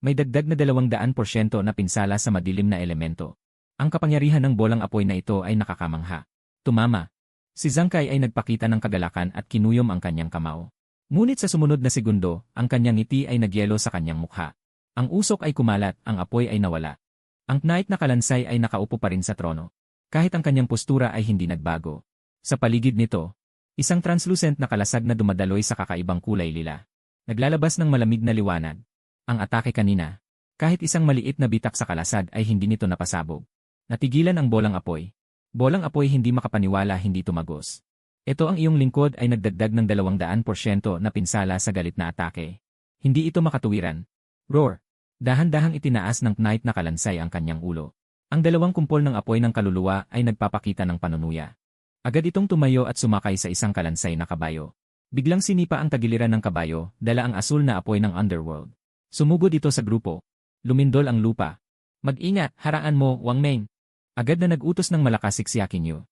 May dagdag na 200% na pinsala sa madilim na elemento. Ang kapangyarihan ng bolang apoy na ito ay nakakamangha. Tumama. Si Zhang Kai ay nagpakita ng kagalakan at kinuyom ang kanyang kamao. Ngunit sa sumunod na segundo, ang kanyang ngiti ay nagyelo sa kanyang mukha. Ang usok ay kumalat, ang apoy ay nawala. Ang knight na kalansay ay nakaupo pa rin sa trono. Kahit ang kanyang postura ay hindi nagbago. Sa paligid nito, isang translucent na kalasag na dumadaloy sa kakaibang kulay lila. Naglalabas ng malamig na liwanag. Ang atake kanina. Kahit isang maliit na bitak sa kalasag ay hindi nito napasabog. Natigilan ang bolang apoy. Bolang apoy hindi makapaniwala, hindi tumagos. Ito ang iyong lingkod ay nagdagdag ng 200% na pinsala sa galit na atake. Hindi ito makatuwiran. Roar! Dahan-dahang itinaas ng knight na kalansay ang kanyang ulo. Ang 2 kumpol ng apoy ng kaluluwa ay nagpapakita ng panunuya. Agad itong tumayo at sumakay sa isang kalansay na kabayo. Biglang sinipa ang tagiliran ng kabayo, dala ang asul na apoy ng underworld. Sumugod ito sa grupo. Lumindol ang lupa. Mag-ingat, haraan mo, Wang Meng. Agad na nag-utos ng malakas si Xia Qinyue.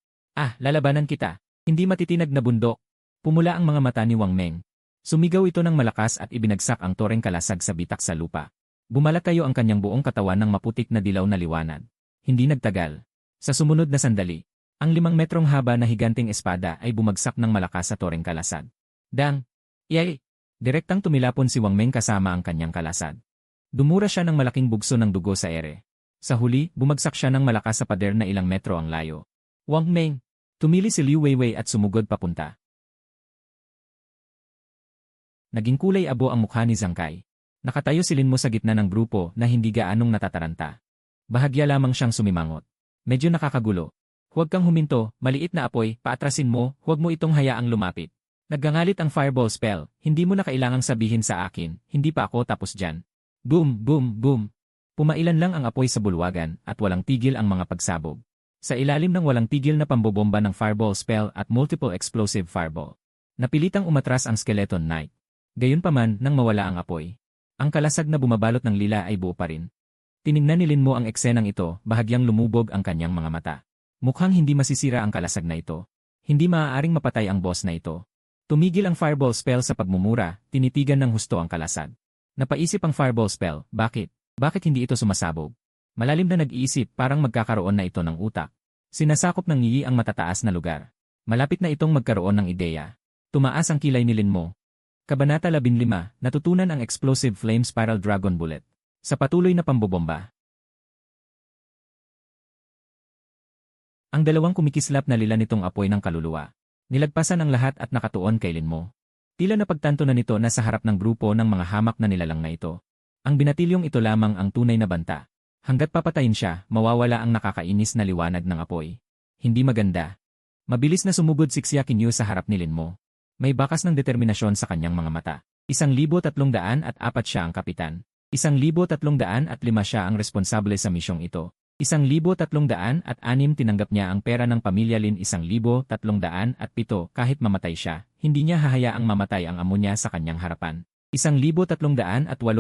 Lalabanan kita. Hindi matitinag na bundok. Pumula ang mga mata ni Wang Meng. Sumigaw ito ng malakas at ibinagsak ang toreng kalasag sa bitak sa lupa. Bumalatayo ang kanyang buong katawan ng maputik na dilaw na liwanag. Hindi nagtagal. Sa sumunod na sandali, ang 5 metrong haba na higanteng espada ay bumagsak ng malakas sa toreng kalasag. Dang! Yay! Direktang tumilapon si Wang Meng kasama ang kanyang kalasag. Dumura siya ng malaking bugso ng dugo sa ere. Sa huli, bumagsak siya ng malakas sa pader na ilang metro ang layo. Wang Meng! Tumili si Liu Weiwei at sumugod papunta. Naging kulay abo ang mukha ni Zhang Kai. Nakatayo si Lin Mo sa gitna ng grupo na hindi gaanong natataranta. Bahagya lamang siyang sumimangot. Medyo nakakagulo. Huwag kang huminto, maliit na apoy, paatrasin mo, huwag mo itong hayaang lumapit. Naggangalit ang fireball spell, hindi mo na kailangang sabihin sa akin, hindi pa ako tapos dyan. Boom, boom, boom. Pumailan lang ang apoy sa bulwagan at walang tigil ang mga pagsabog. Sa ilalim ng walang tigil na pambobomba ng fireball spell at multiple explosive fireball. Napilitang umatras ang skeleton knight. Gayunpaman nang mawala ang apoy. Ang kalasag na bumabalot ng lila ay buo pa rin. Tiningnan ni Lin Mo ang eksenang ito, bahagyang lumubog ang kanyang mga mata. Mukhang hindi masisira ang kalasag na ito. Hindi maaaring mapatay ang boss na ito. Tumigil ang fireball spell sa pagmumura, tinitigan ng husto ang kalasag. Napaisip ang fireball spell, bakit? Bakit hindi ito sumasabog? Malalim na nag-iisip, parang magkakaroon na ito ng utak. Sinasakop ng Yi ang matataas na lugar. Malapit na itong magkaroon ng ideya. Tumaas ang kilay ni Lin Mo. Kabanata 15, natutunan ang Explosive Flame Spiral Dragon Bullet. Sa patuloy na pambobomba. Ang dalawang kumikislap na lila nitong apoy ng kaluluwa. Nilagpasan ang lahat at nakatuon kay Lin Mo. Tila napagtanto na nito na sa harap ng grupo ng mga hamak na nilalang na ito. Ang binatilyong ito lamang ang tunay na banta. Hanggat papatayin siya, mawawala ang nakakainis na liwanag ng apoy. Hindi maganda. Mabilis na sumugod si Xiaoqinyu sa harap ni Lin Mo. May bakas ng determinasyon sa kanyang mga mata. 1,304 siya ang kapitan. 1,305 siya ang responsable sa misyong ito. 1,306 tinanggap niya ang pera ng pamilya Lin. 1,307 kahit mamatay siya, hindi niya hahayaang mamatay ang amo niya sa kanyang harapan. 1,308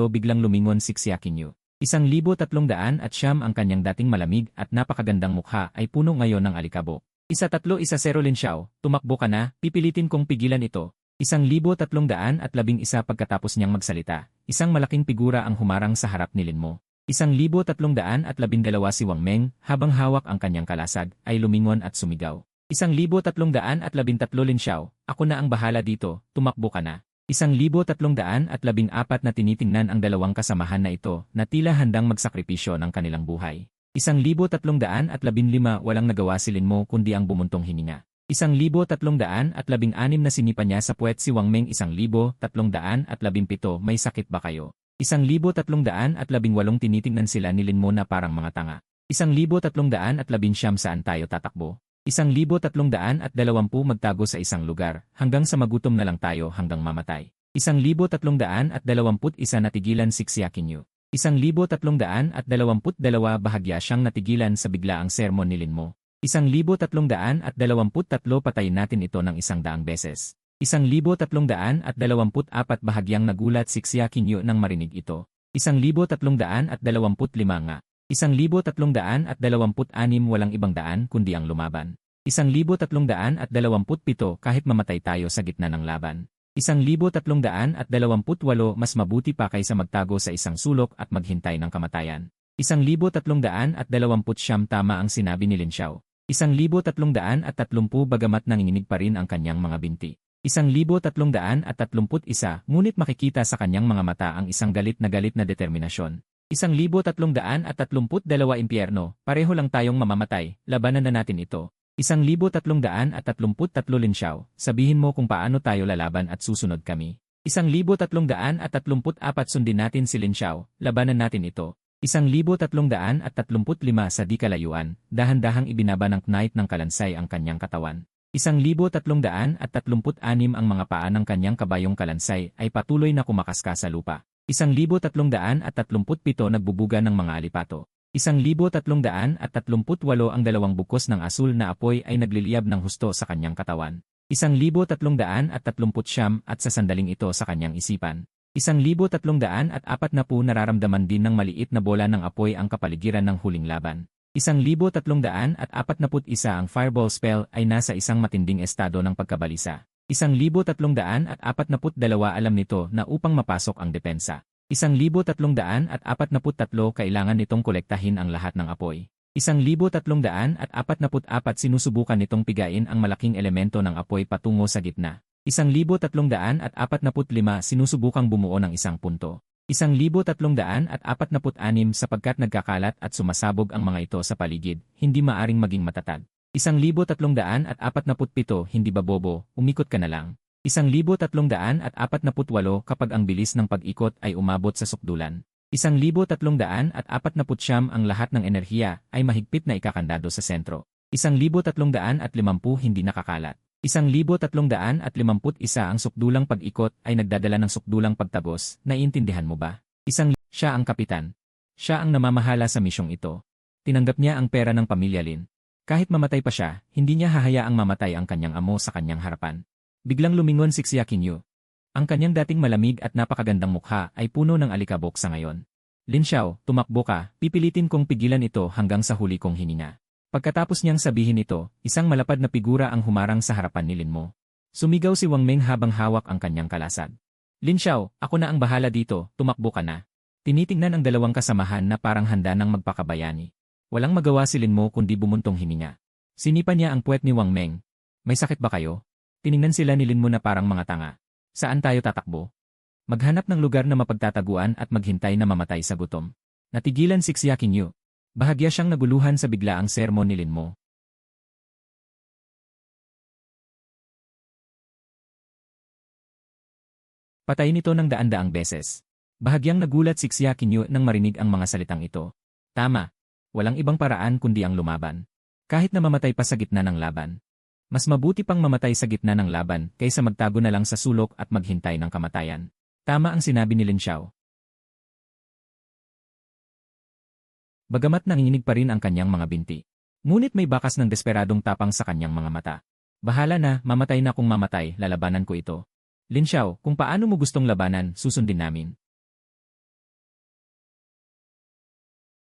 biglang lumingon si Xiaoqinyu. 1,309 ang kanyang dating malamig at napakagandang mukha ay puno ngayon ng alikabok. 1-3-1-0 Lin Xiao, tumakbo ka na, pipilitin kong pigilan ito. 1,311 pagkatapos niyang magsalita, isang malaking figura ang humarang sa harap ni Lin Mo. 1,312 si Wang Meng, habang hawak ang kanyang kalasag, ay lumingon at sumigaw. 1,313 Lin Xiao, ako na ang bahala dito, tumakbo ka na. 1,314 na tinitingnan ang dalawang kasamahan na ito na tila handang magsakripisyo ng kanilang buhay. 1,315 walang nagawa si Lin Mo kundi ang bumuntong hininga. 1,316 na sinipa niya sa puwet si Wang Meng. 1,317 may sakit ba kayo? 1,318 tinitingnan sila ni Lin Mo na parang mga tanga. 1,319 saan tayo tatakbo? 1,320 magtago sa isang lugar hanggang sa magutom na lang tayo hanggang mamatay. 1,321 natigilan si Xiaoqinyu. 1,322 bahagya siyang natigilan sa biglaang sermon ni Lin Mo. 1,323 patayin natin ito ng 100 beses. 1,324 bahagyang nagulat si Xiaoqinyu nang marinig ito. 1,325 nga. 1,326 walang ibang daan kundi ang lumaban. 1,327 kahit mamatay tayo sa gitna ng laban. 1,328 mas mabuti pa kaysa magtago sa isang sulok at maghintay ng kamatayan. 1,329 tama ang sinabi ni Lin Xiao. 1,330 bagamat nanginginig pa rin ang kanyang mga binti. 1,331 ngunit makikita sa kanyang mga mata ang isang galit na determinasyon. 1,332 impyerno, pareho lang tayong mamamatay, labanan na natin ito. 1,333 Lin Xiao, sabihin mo kung paano tayo lalaban at susunod kami. 1,334 sundin natin si Lin Xiao, labanan natin ito. 1,335 sa di kalayuan, dahan-dahang ibinaba ng knight ng kalansay ang kanyang katawan. 1,336 ang mga paa ng kanyang kabayong kalansay ay patuloy na kumakaskas sa lupa. 1,337 nagbubuga ng mga alipato. 1,338 ang dalawang bukos ng asul na apoy ay nagliliyab ng husto sa kanyang katawan. 1,339 at sa sandaling ito sa kanyang isipan. 1,340 nararamdaman din ng maliit na bola ng apoy ang kapaligiran ng huling laban. 1,341 ang fireball spell ay nasa isang matinding estado ng pagkabalisa. 1,342 alam nito na upang mapasok ang depensa. 1,343 kailangan nitong kolektahin ang lahat ng apoy. 1,344 sinusubukan nitong pigain ang malaking elemento ng apoy patungo sa gitna. 1,345 sinusubukang bumuo ng isang punto. 1,346 sapagkat nagkakalat at sumasabog ang mga ito sa paligid, hindi maaring maging matatag. 1,347 hindi ba bobo, umikot ka na lang. 1,348 kapag ang bilis ng pag-ikot ay umabot sa sukdulan. 1,349 ang lahat ng enerhiya ay mahigpit na ikakandado sa sentro. 1,350 hindi nakakalat. 1,351 ang sukdulang pag-ikot ay nagdadala ng sukdulang pagtagos, naiintindihan mo ba? Siya ang kapitan. Siya ang namamahala sa misyong ito. Tinanggap niya ang pera ng pamilya Lin. Kahit mamatay pa siya, hindi niya hahayaang mamatay ang kanyang amo sa kanyang harapan. Biglang lumingon si Xiaoqinyu. Ang kanyang dating malamig at napakagandang mukha ay puno ng alikabok sa ngayon. Lin Xiao, tumakbo ka, pipilitin kong pigilan ito hanggang sa huli kong hininga. Pagkatapos niyang sabihin ito, isang malapad na figura ang humarang sa harapan ni Lin Mo. Sumigaw si Wang Meng habang hawak ang kanyang kalasag. Lin Xiao, ako na ang bahala dito, tumakbo ka na. Tinitingnan ang dalawang kasamahan na parang handa ng magpakabayani. Walang magawa si Lin Mo kundi bumuntong hininga. Sinipa niya ang puwet ni Wang Meng. May sakit ba kayo? Tiningnan sila ni Lin Mo na parang mga tanga. Saan tayo tatakbo? Maghanap ng lugar na mapagtataguan at maghintay na mamatay sa gutom. Natigilan si Xia Qingyu. Bahagya siyang naguluhan sa biglaang sermon ni Lin Mo. Patay nito ng daan-daang beses. Bahagyang nagulat si Xia Qingyu nang marinig ang mga salitang ito. Tama. Walang ibang paraan kundi ang lumaban. Kahit na mamatay pa sa gitna ng laban. Mas mabuti pang mamatay sa gitna ng laban kaysa magtago na lang sa sulok at maghintay ng kamatayan. Tama ang sinabi ni Lin Xiao. Bagamat nanginginig pa rin ang kanyang mga binti. Ngunit may bakas ng desperadong tapang sa kanyang mga mata. Bahala na, mamatay na kung mamatay, lalabanan ko ito. Lin Xiao, kung paano mo gustong labanan, susundin namin.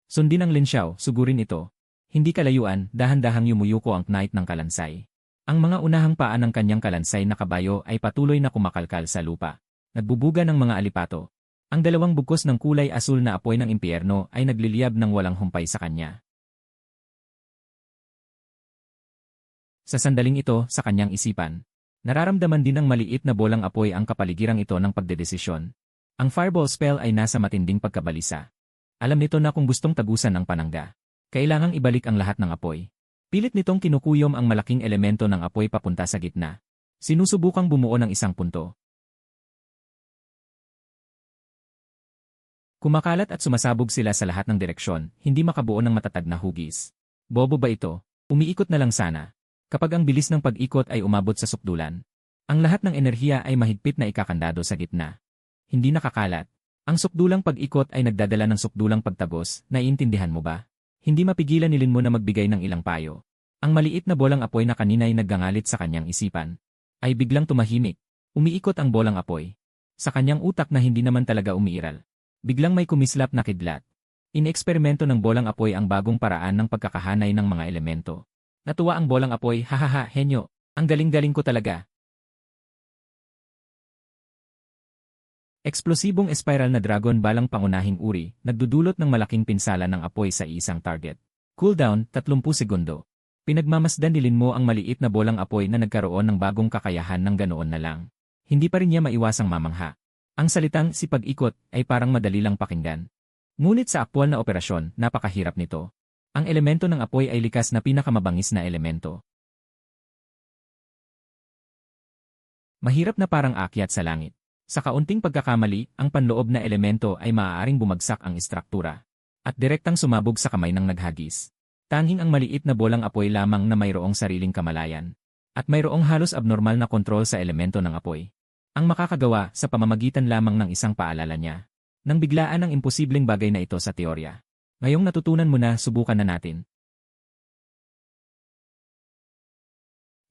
Sundin ang Lin Xiao, sugurin ito. Hindi kalayuan, dahan-dahang yumuyuko ang knight ng kalansay. Ang mga unahang paa ng kanyang kalansay na kabayo ay patuloy na kumakalkal sa lupa. Nagbubuga ng mga alipato. Ang dalawang bugkos ng kulay asul na apoy ng impyerno ay nagliliyab ng walang humpay sa kanya. Sa sandaling ito, sa kanyang isipan, nararamdaman din ng maliit na bolang apoy ang kapaligirang ito ng pagdedesisyon. Ang fireball spell ay nasa matinding pagkabalisa. Alam nito na kung gustong tagusan ang panangga, kailangang ibalik ang lahat ng apoy. Pilit nitong kinukuyom ang malaking elemento ng apoy papunta sa gitna. Sinusubukang bumuo ng isang punto. Kumakalat at sumasabog sila sa lahat ng direksyon, hindi makabuo ng matatag na hugis. Bobo ba ito? Umiikot na lang sana. Kapag ang bilis ng pag-ikot ay umabot sa sukdulan, ang lahat ng enerhiya ay mahigpit na ikakandado sa gitna. Hindi nakakalat. Ang sukdulang pag-ikot ay nagdadala ng sukdulang pagtagos, naiintindihan mo ba? Hindi mapigilan ni Lin Mo na magbigay ng ilang payo. Ang maliit na bolang apoy na kanina'y naggangalit sa kanyang isipan, ay biglang tumahimik. Umiikot ang bolang apoy. Sa kanyang utak na hindi naman talaga umiiral. Biglang may kumislap na kidlat. Ineksperimento ng bolang apoy ang bagong paraan ng pagkakahanay ng mga elemento. Natuwa ang bolang apoy, hahaha, henyo, ang galing-galing ko talaga. Eksplosibong espiral na dragon balang pangunahing uri, nagdudulot ng malaking pinsala ng apoy sa isang target. Cooldown, 30 segundo. Pinagmamasdan ni Lin Mo ang maliit na bolang apoy na nagkaroon ng bagong kakayahan ng ganoon na lang. Hindi pa rin niya maiwasang mamangha. Ang salitang si pag-ikot ay parang madali lang pakinggan. Ngunit sa aktwal na operasyon, napakahirap nito. Ang elemento ng apoy ay likas na pinakamabangis na elemento. Mahirap na parang akyat sa langit. Sa kaunting pagkakamali, ang panloob na elemento ay maaaring bumagsak ang istruktura at direktang sumabog sa kamay ng naghagis. Tanging ang maliit na bolang apoy lamang na mayroong sariling kamalayan at mayroong halos abnormal na kontrol sa elemento ng apoy. Ang makakagawa sa pamamagitan lamang ng isang paalala niya. Nang biglaan ang imposibleng bagay na ito sa teorya. Ngayong natutunan mo na, subukan na natin.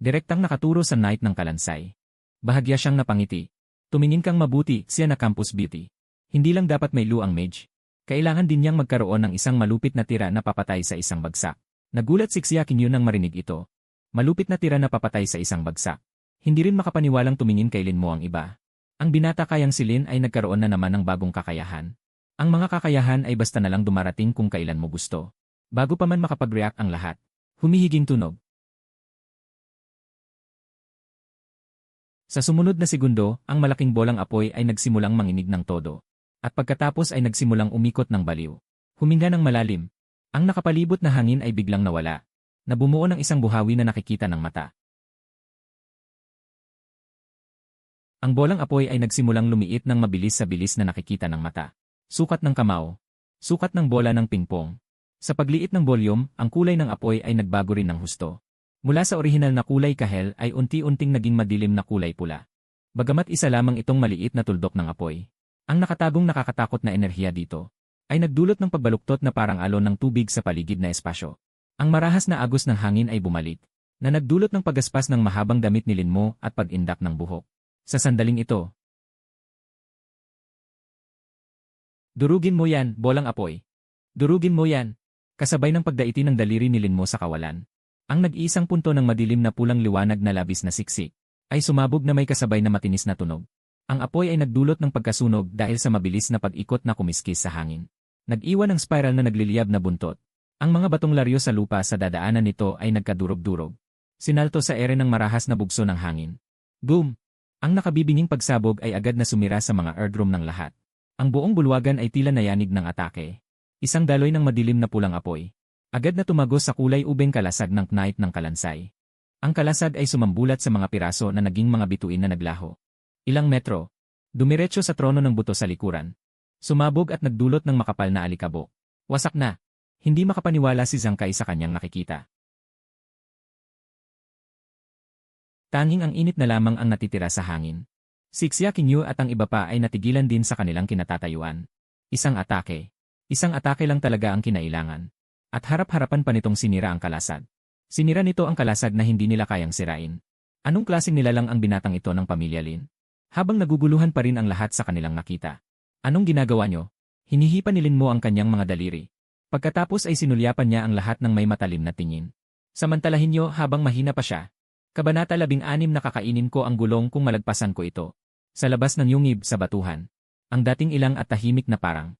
Direktang nakaturo sa knight ng kalansay. Bahagya siyang napangiti. Tumingin kang mabuti, siya na campus beauty. Hindi lang dapat may luang mage. Kailangan din niyang magkaroon ng isang malupit na tira na papatay sa isang bagsak. Nagulat si Xia Qingyu nang marinig ito. Malupit na tira na papatay sa isang bagsak. Hindi rin makapaniwalang tumingin kay Lin Mo ang iba. Ang binata kayang si Lin ay nagkaroon na naman ng bagong kakayahan. Ang mga kakayahan ay basta na lang dumarating kung kailan mo gusto. Bago pa man makapag-react ang lahat. Humihiging tunog. Sa sumunod na segundo, ang malaking bolang apoy ay nagsimulang manginig ng todo. At pagkatapos ay nagsimulang umikot ng baliw. Huminga ng malalim. Ang nakapalibot na hangin ay biglang nawala. Nabumuo ng isang buhawi na nakikita ng mata. Ang bolang apoy ay nagsimulang lumiit ng mabilis sa bilis na nakikita ng mata. Sukat ng kamao. Sukat ng bola ng pingpong. Sa pagliit ng volume, ang kulay ng apoy ay nagbago rin ng husto. Mula sa orihinal na kulay kahel ay unti-unting naging madilim na kulay pula. Bagamat isa lamang itong maliit na tuldok ng apoy, ang nakatagong nakakatakot na enerhiya dito ay nagdulot ng pagbaluktot na parang alon ng tubig sa paligid na espasyo. Ang marahas na agos ng hangin ay bumalik, na nagdulot ng pagaspas ng mahabang damit ni Lin Mo at pag-indak ng buhok. Sa sandaling ito, durugin mo yan, bolang apoy. Durugin mo yan. Kasabay ng pagdaiti ng daliri ni Lin Mo sa kawalan. Ang nag-iisang punto ng madilim na pulang liwanag na labis na siksik ay sumabog na may kasabay na matinis na tunog. Ang apoy ay nagdulot ng pagkasunog dahil sa mabilis na pag-ikot na kumiskis sa hangin. Nag-iwan ng spiral na nagliliyab na buntot. Ang mga batong laryo sa lupa sa dadaanan nito ay nagkadurog-durog. Sinalto sa ere ng marahas na bugso ng hangin. Boom! Ang nakabibinging pagsabog ay agad na sumira sa mga eardrum ng lahat. Ang buong bulwagan ay tila nayanig ng atake. Isang daloy ng madilim na pulang apoy. Agad na tumagos sa kulay ubeng kalasag ng knight ng kalansay. Ang kalasag ay sumambulat sa mga piraso na naging mga bituin na naglaho. Ilang metro. Dumiretso sa trono ng buto sa likuran. Sumabog at nagdulot ng makapal na alikabok. Wasak na. Hindi makapaniwala si Zhang Kai sa kanyang nakikita. Tanging ang init na lamang ang natitira sa hangin. Si Xia Qingyu at ang iba pa ay natigilan din sa kanilang kinatatayuan. Isang atake. Isang atake lang talaga ang kinailangan. At harap-harapan pa nitong sinira ang kalasag. Sinira nito ang kalasag na hindi nila kayang sirain. Anong klaseng nilalang ang binatang ito ng pamilya Lin? Habang naguguluhan pa rin ang lahat sa kanilang nakita. Anong ginagawa nyo? Hinihipa ni Lin Mo ang kanyang mga daliri. Pagkatapos ay sinulyapan niya ang lahat ng may matalim na tingin. Samantalahin nyo habang mahina pa siya. Kabanata 16 na kakainin ko ang gulong kung malagpasan ko ito. Sa labas ng yungib sa batuhan. Ang dating ilang at tahimik na parang.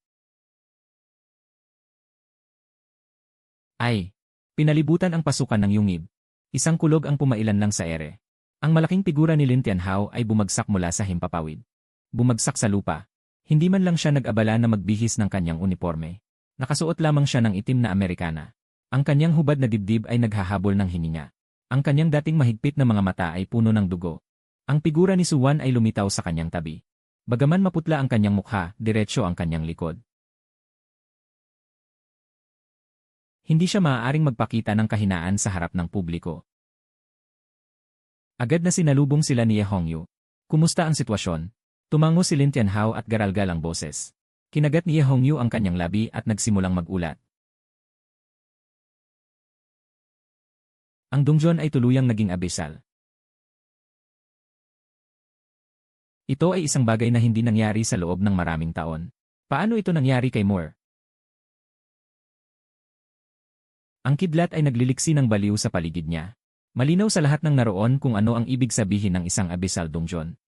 Ay! Pinalibutan ang pasukan ng yungib. Isang kulog ang pumailan lang sa ere. Ang malaking figura ni Lin Tianhao ay bumagsak mula sa himpapawid. Bumagsak sa lupa. Hindi man lang siya nag-abala na magbihis ng kanyang uniforme. Nakasuot lamang siya ng itim na Amerikana. Ang kanyang hubad na dibdib ay naghahabol ng hininga. Ang kanyang dating mahigpit na mga mata ay puno ng dugo. Ang figura ni Suwan ay lumitaw sa kanyang tabi. Bagaman maputla ang kanyang mukha, diretsyo ang kanyang likod. Hindi siya maaaring magpakita ng kahinaan sa harap ng publiko. Agad na sinalubong sila ni Ye Hongyu. Kumusta ang sitwasyon? Tumango si Lin Tianhao at garalgal ang boses. Kinagat ni Ye Hongyu ang kanyang labi at nagsimulang magulat. Ang Dongjuan ay tuluyang naging abisal. Ito ay isang bagay na hindi nangyari sa loob ng maraming taon. Paano ito nangyari kay Moore? Ang kidlat ay nagliliksi ng baliw sa paligid niya. Malinaw sa lahat ng naroon kung ano ang ibig sabihin ng isang abisal Dongjuan.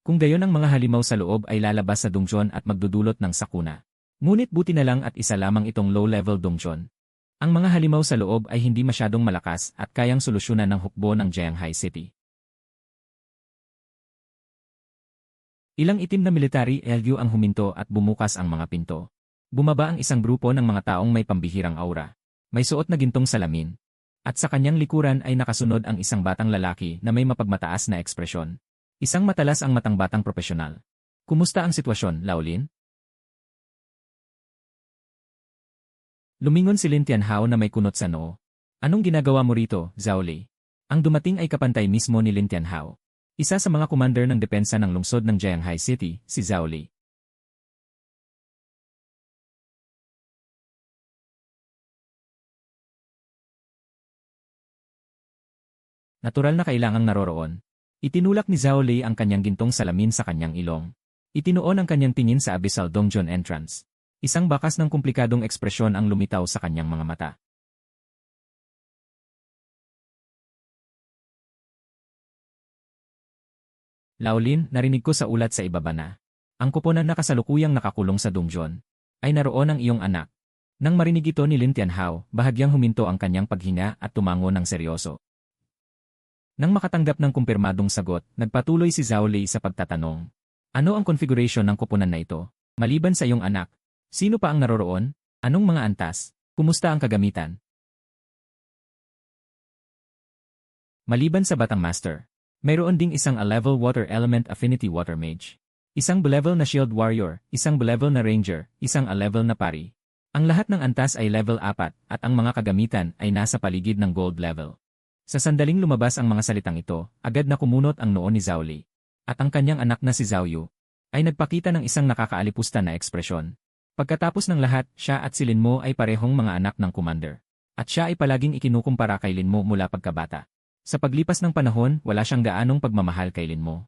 Kung gayon ang mga halimaw sa loob ay lalabas sa Dongjuan at magdudulot ng sakuna. Ngunit buti na lang at isa lamang itong low-level Dongjuan. Ang mga halimaw sa loob ay hindi masyadong malakas at kayang solusyonan ng hukbo ng Jianghai City. Ilang itim na military LU ang huminto at bumukas ang mga pinto. Bumaba ang isang grupo ng mga taong may pambihirang aura. May suot na gintong salamin. At sa kanyang likuran ay nakasunod ang isang batang lalaki na may mapagmataas na ekspresyon. Isang matalas ang matang batang propesyonal. Kumusta ang sitwasyon, Laolin? Lumingon si Lin Tianhao na may kunot sa noo. Anong ginagawa mo rito, Zhao Li? Ang dumating ay kapantay mismo ni Lin Tianhao. Isa sa mga commander ng depensa ng lungsod ng Jianghai City, si Zhao Li. Natural na kailangang naroroon. Itinulak ni Zhao Li ang kanyang gintong salamin sa kanyang ilong. Itinuon ang kanyang tingin sa Abyssal Dongjuan entrance. Isang bakas ng komplikadong ekspresyon ang lumitaw sa kanyang mga mata. Laolin, narinig ko sa ulat sa ibaba na. Ang koponan na kasalukuyang nakakulong sa Dongjuan ay naroon ang iyong anak. Nang marinig ito ni Lin Tianhao, bahagyang huminto ang kanyang paghinga at tumango ng seryoso. Nang makatanggap ng kumpirmadong sagot, nagpatuloy si Zhao Li sa pagtatanong. Ano ang configuration ng koponan na ito? Maliban sa iyong anak, sino pa ang naroroon? Anong mga antas? Kumusta ang kagamitan? Maliban sa Batang Master, mayroon ding isang A-level Water Element Affinity Water Mage. Isang B-level na Shield Warrior, isang B-level na Ranger, isang A-level na Pari. Ang lahat ng antas ay level 4 at ang mga kagamitan ay nasa paligid ng gold level. Sa sandaling lumabas ang mga salitang ito, agad na kumunot ang noo ni Zhao Li. At ang kanyang anak na si Zhao Yu ay nagpakita ng isang nakakaalipusta na ekspresyon. Pagkatapos ng lahat, siya at si Lin Mo ay parehong mga anak ng commander. At siya ay palaging ikinukumpara kay Lin Mo mula pagkabata. Sa paglipas ng panahon, wala siyang gaanong pagmamahal kay Lin Mo.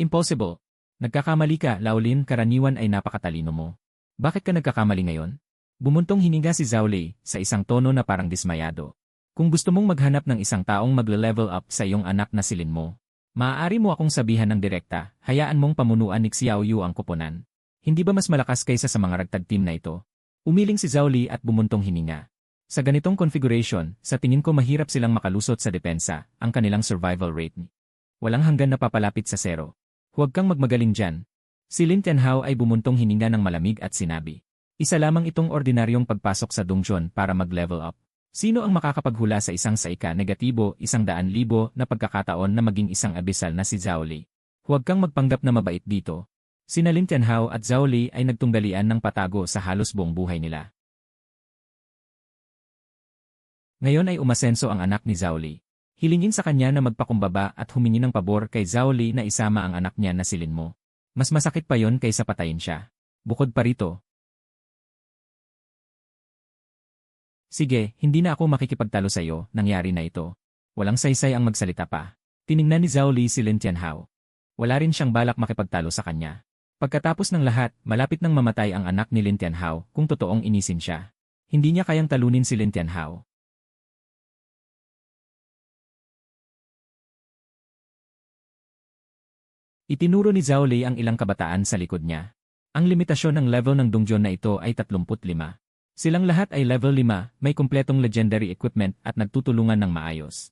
Impossible. Nagkakamali ka, Laolin, karaniwan ay napakatalino mo. Bakit ka nagkakamali ngayon? Bumuntong hininga si Zhao Li sa isang tono na parang dismayado. Kung gusto mong maghanap ng isang taong magle-level up sa iyong anak na silin mo, maaari mo akong sabihan ng direkta, hayaan mong pamunuan ni Xiao Yu ang koponan. Hindi ba mas malakas kaysa sa mga ragtag team na ito? Umiling si Zhao Li at bumuntong hininga. Sa ganitong configuration, sa tingin ko mahirap silang makalusot sa depensa, ang kanilang survival rate. Walang hanggan na papalapit sa 0. Huwag kang magmagaling dyan. Si Lin Tianhao ay bumuntong hininga ng malamig at sinabi. Isa lamang itong ordinaryong pagpasok sa dungeon para mag-level up. Sino ang makakapaghula sa isang saika negatibo 100,000 na pagkakataon na maging isang abisal na si Zhao Li? Huwag kang magpanggap na mabait dito. Sina Lin Tianhao at Zhao Li ay nagtunggalian ng patago sa halos buong buhay nila. Ngayon ay umasenso ang anak ni Zhao Li. Hilingin sa kanya na magpakumbaba at humingi ng pabor kay Zhao Li na isama ang anak niya na si Lin Mo. Mas masakit pa yon kaysa patayin siya. Bukod pa rito, sige, hindi na ako makikipagtalo sa iyo, nangyari na ito. Walang saysay ang magsalita pa. Tiningnan ni Zhao Li si Lin Tianhao. Wala rin siyang balak makipagtalo sa kanya. Pagkatapos ng lahat, malapit nang mamatay ang anak ni Lin Tianhao kung totoong inisin siya. Hindi niya kayang talunin si Lin Tianhao. Itinuro ni Zhao Li ang ilang kabataan sa likod niya. Ang limitasyon ng level ng dungeon na ito ay 35. Silang lahat ay level 5, may kumpletong legendary equipment at nagtutulungan ng maayos.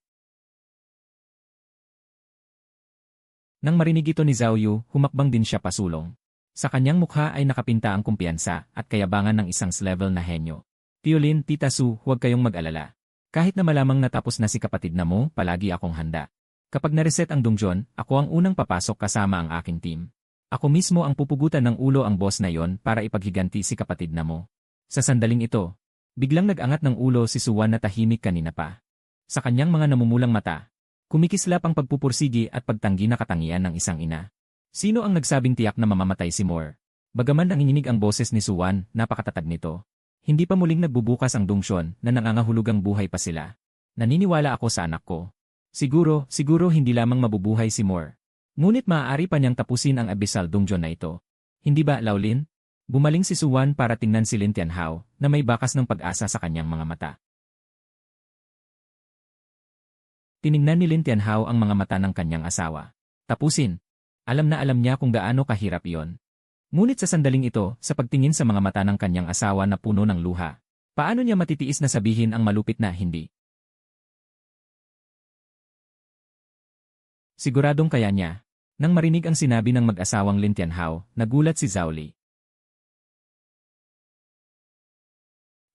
Nang marinig ito ni Zhao Yu, humakbang din siya pasulong. Sa kanyang mukha ay nakapinta ang kumpiyansa at kayabangan ng isang level na henyo. Tiolin, Tita Su, huwag kayong mag-alala. Kahit na malamang natapos na si kapatid na mo, palagi akong handa. Kapag na-reset ang dungeon, ako ang unang papasok kasama ang aking team. Ako mismo ang pupugutan ng ulo ang boss na yon para ipaghiganti si kapatid na mo. Sa sandaling ito, biglang nag-angat ng ulo si Suwan na tahimik kanina pa. Sa kanyang mga namumulang mata, kumikislap ang pagpupursigi at pagtanggi na katangian ng isang ina. Sino ang nagsabing tiyak na mamamatay si Moore? Bagaman nanginginig ang boses ni Suwan, napakatatag nito. Hindi pa muling nagbubukas ang dungeon na nangangahulugang buhay pa sila. Naniniwala ako sa anak ko. Siguro hindi lamang mabubuhay si Moore. Ngunit maaari pa niyang tapusin ang abyssal dungeon na ito. Hindi ba, Laolin? Bumaling si Suwan para tingnan si Lin Tianhao na may bakas ng pag-asa sa kanyang mga mata. Tiningnan ni Lin Tianhao ang mga mata ng kanyang asawa. Tapusin. Alam na alam niya kung gaano kahirap iyon. Ngunit sa sandaling ito, sa pagtingin sa mga mata ng kanyang asawa na puno ng luha, paano niya matitiis na sabihin ang malupit na hindi? Siguradong kaya niya. Nang marinig ang sinabi ng mag-asawang Lin Tianhao, nagulat si Zhao Li.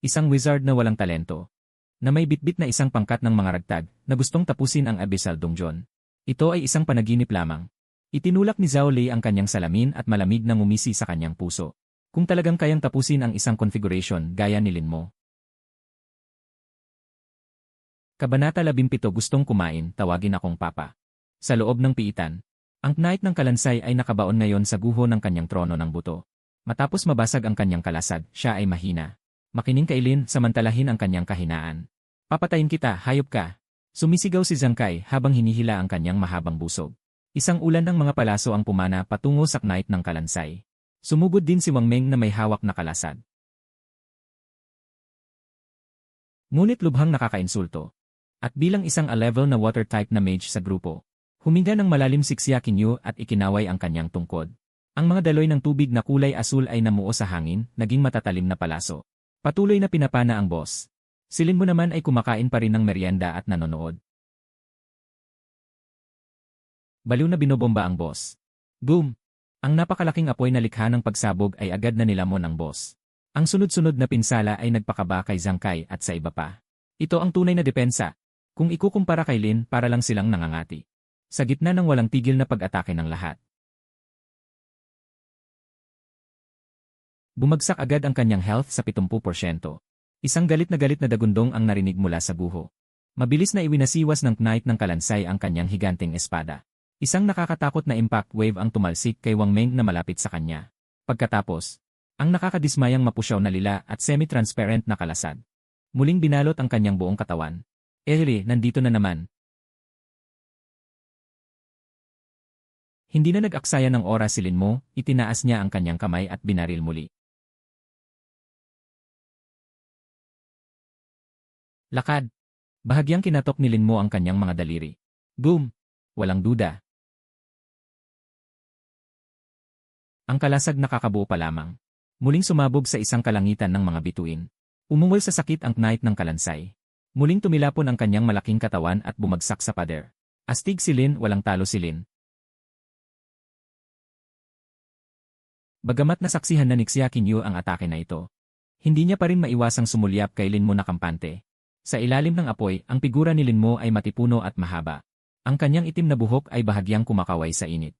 Isang wizard na walang talento, na may bitbit na isang pangkat ng mga ragtag na gustong tapusin ang abyssal dungeon. Ito ay isang panaginip lamang. Itinulak ni Zhao Li ang kanyang salamin at malamig na ngumisi sa kanyang puso. Kung talagang kayang tapusin ang isang configuration gaya ni Lin Mo. Kabanata 17 Gustong kumain, tawagin akong papa. Sa loob ng piitan, ang knight ng kalansay ay nakabaon ngayon sa guho ng kanyang trono ng buto. Matapos mabasag ang kanyang kalasag, siya ay mahina. Makining kay Lin samantalahin ang kanyang kahinaan. Papatayin kita, hayop ka. Sumisigaw si Zhang Kai habang hinihila ang kanyang mahabang busog. Isang ulan ng mga palaso ang pumana patungo sa knight ng kalansay. Sumugod din si Wang Meng na may hawak na kalasag. Ngunit lubhang nakakainsulto. At bilang isang A-level na water type na mage sa grupo, huminga ng malalim si Xia Qingyu at ikinaway ang kanyang tungkod. Ang mga daloy ng tubig na kulay asul ay namuo sa hangin, naging matatalim na palaso. Patuloy na pinapana ang boss. Si Lin Mo naman ay kumakain pa rin ng merienda at nanonood. Baliw na binobomba ang boss. Boom! Ang napakalaking apoy na likha ng pagsabog ay agad na nilamon ang boss. Ang sunod-sunod na pinsala ay nagpakaba kay Zhang Kai at sa iba pa. Ito ang tunay na depensa. Kung ikukumpara kay Lin, para lang silang nangangati. Sa gitna ng walang tigil na pag-atake ng lahat. Bumagsak agad ang kanyang health sa 70%. Isang galit na dagundong ang narinig mula sa guho. Mabilis na iwinasiwas ng knight ng kalansay ang kanyang higanting espada. Isang nakakatakot na impact wave ang tumalsik kay Wang Meng na malapit sa kanya. Pagkatapos, ang nakakadismayang mapusyaw na lila at semi-transparent na kalasad. Muling binalot ang kanyang buong katawan. Nandito na naman. Hindi na nag-aksaya ng oras si Lin Mo, itinaas niya ang kanyang kamay at binaril muli. Lakad. Bahagyang kinatok ni Lin Mo ang kanyang mga daliri. Boom! Walang duda. Ang kalasag nakakabuo pa lamang. Muling sumabog sa isang kalangitan ng mga bituin. Umungol sa sakit ang knight ng kalansay. Muling tumilapon ang kanyang malaking katawan at bumagsak sa pader. Astig si Lin, walang talo si Lin. Bagamat nasaksihan na ni Xia Qinyu ang atake na ito, hindi niya pa rin maiwasang sumulyap kay Lin Mo na kampante. Sa ilalim ng apoy, ang figura ni Lin Mo ay matipuno at mahaba. Ang kanyang itim na buhok ay bahagyang kumakaway sa init.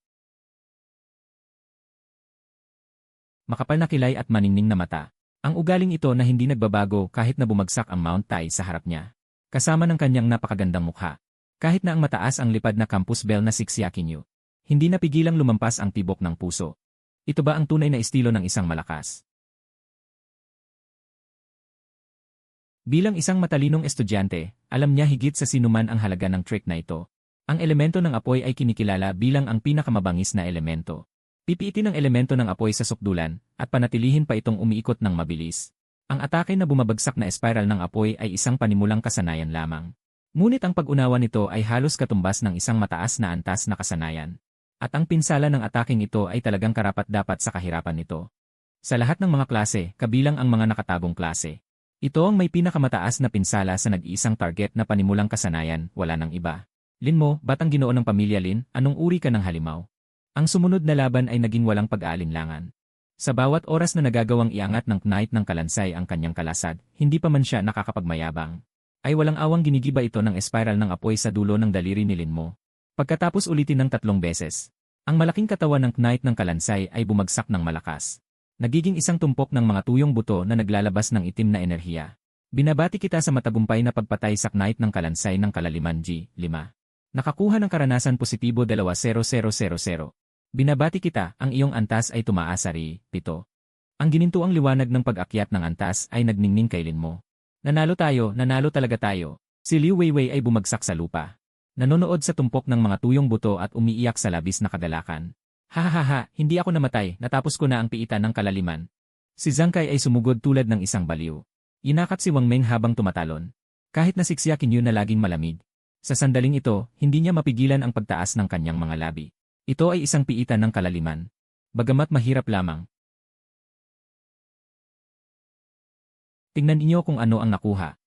Makapal na kilay at maningning na mata. Ang ugaling ito na hindi nagbabago kahit na bumagsak ang Mount Tai sa harap niya. Kasama ng kanyang napakagandang mukha. Kahit na ang mataas ang lipad na campus bell na si Xia Qinyu, hindi napigilang lumampas ang tibok ng puso. Ito ba ang tunay na estilo ng isang malakas? Bilang isang matalinong estudyante, alam niya higit sa sinuman ang halaga ng trick na ito. Ang elemento ng apoy ay kinikilala bilang ang pinakamabangis na elemento. Pipiitin ang elemento ng apoy sa sukdulan, at panatilihin pa itong umiikot ng mabilis. Ang atake na bumabagsak na espiral ng apoy ay isang panimulang kasanayan lamang. Ngunit ang pag-unawa nito ay halos katumbas ng isang mataas na antas na kasanayan. At ang pinsala ng ataking ito ay talagang karapat-dapat sa kahirapan nito. Sa lahat ng mga klase, kabilang ang mga nakatagong klase. Ito ang may pinakamataas na pinsala sa nag-iisang target na panimulang kasanayan, wala nang iba. Lin Mo, batang ginoo ng pamilya Lin, anong uri ka ng halimaw? Ang sumunod na laban ay naging walang pag-aalinlangan. Sa bawat oras na nagagawang iangat ng knight ng kalansay ang kanyang kalasag, hindi pa man siya nakakapagmayabang. Ay walang awang ginigiba ito ng espiral ng apoy sa dulo ng daliri ni Lin Mo. Pagkatapos ulitin ng 3 beses, ang malaking katawan ng knight ng kalansay ay bumagsak ng malakas. Nagiging isang tumpok ng mga tuyong buto na naglalabas ng itim na enerhiya. Binabati kita sa matagumpay na pagpatay sa knight ng kalansay ng kalaliman G5. Nakakuha ng karanasan positibo 20,000. Binabati kita, ang iyong antas ay tumaas sa 7. Ang ginintuang liwanag ng pag-akyat ng antas ay nagningning kay Lin Mo. Nanalo talaga tayo. Si Liu Weiwei ay bumagsak sa lupa. Nanonood sa tumpok ng mga tuyong buto at umiiyak sa labis na kagalakan. Hahaha, hindi ako namatay, natapos ko na ang piitan ng kalaliman. Si Zhang Kai ay sumugod tulad ng isang baliw. Inakat si Wang Meng habang tumatalon. Kahit na si Xia Qinyu na laging malamig. Sa sandaling ito, hindi niya mapigilan ang pagtaas ng kanyang mga labi. Ito ay isang piitan ng kalaliman. Bagamat mahirap lamang. Tingnan niyo kung ano ang nakuha.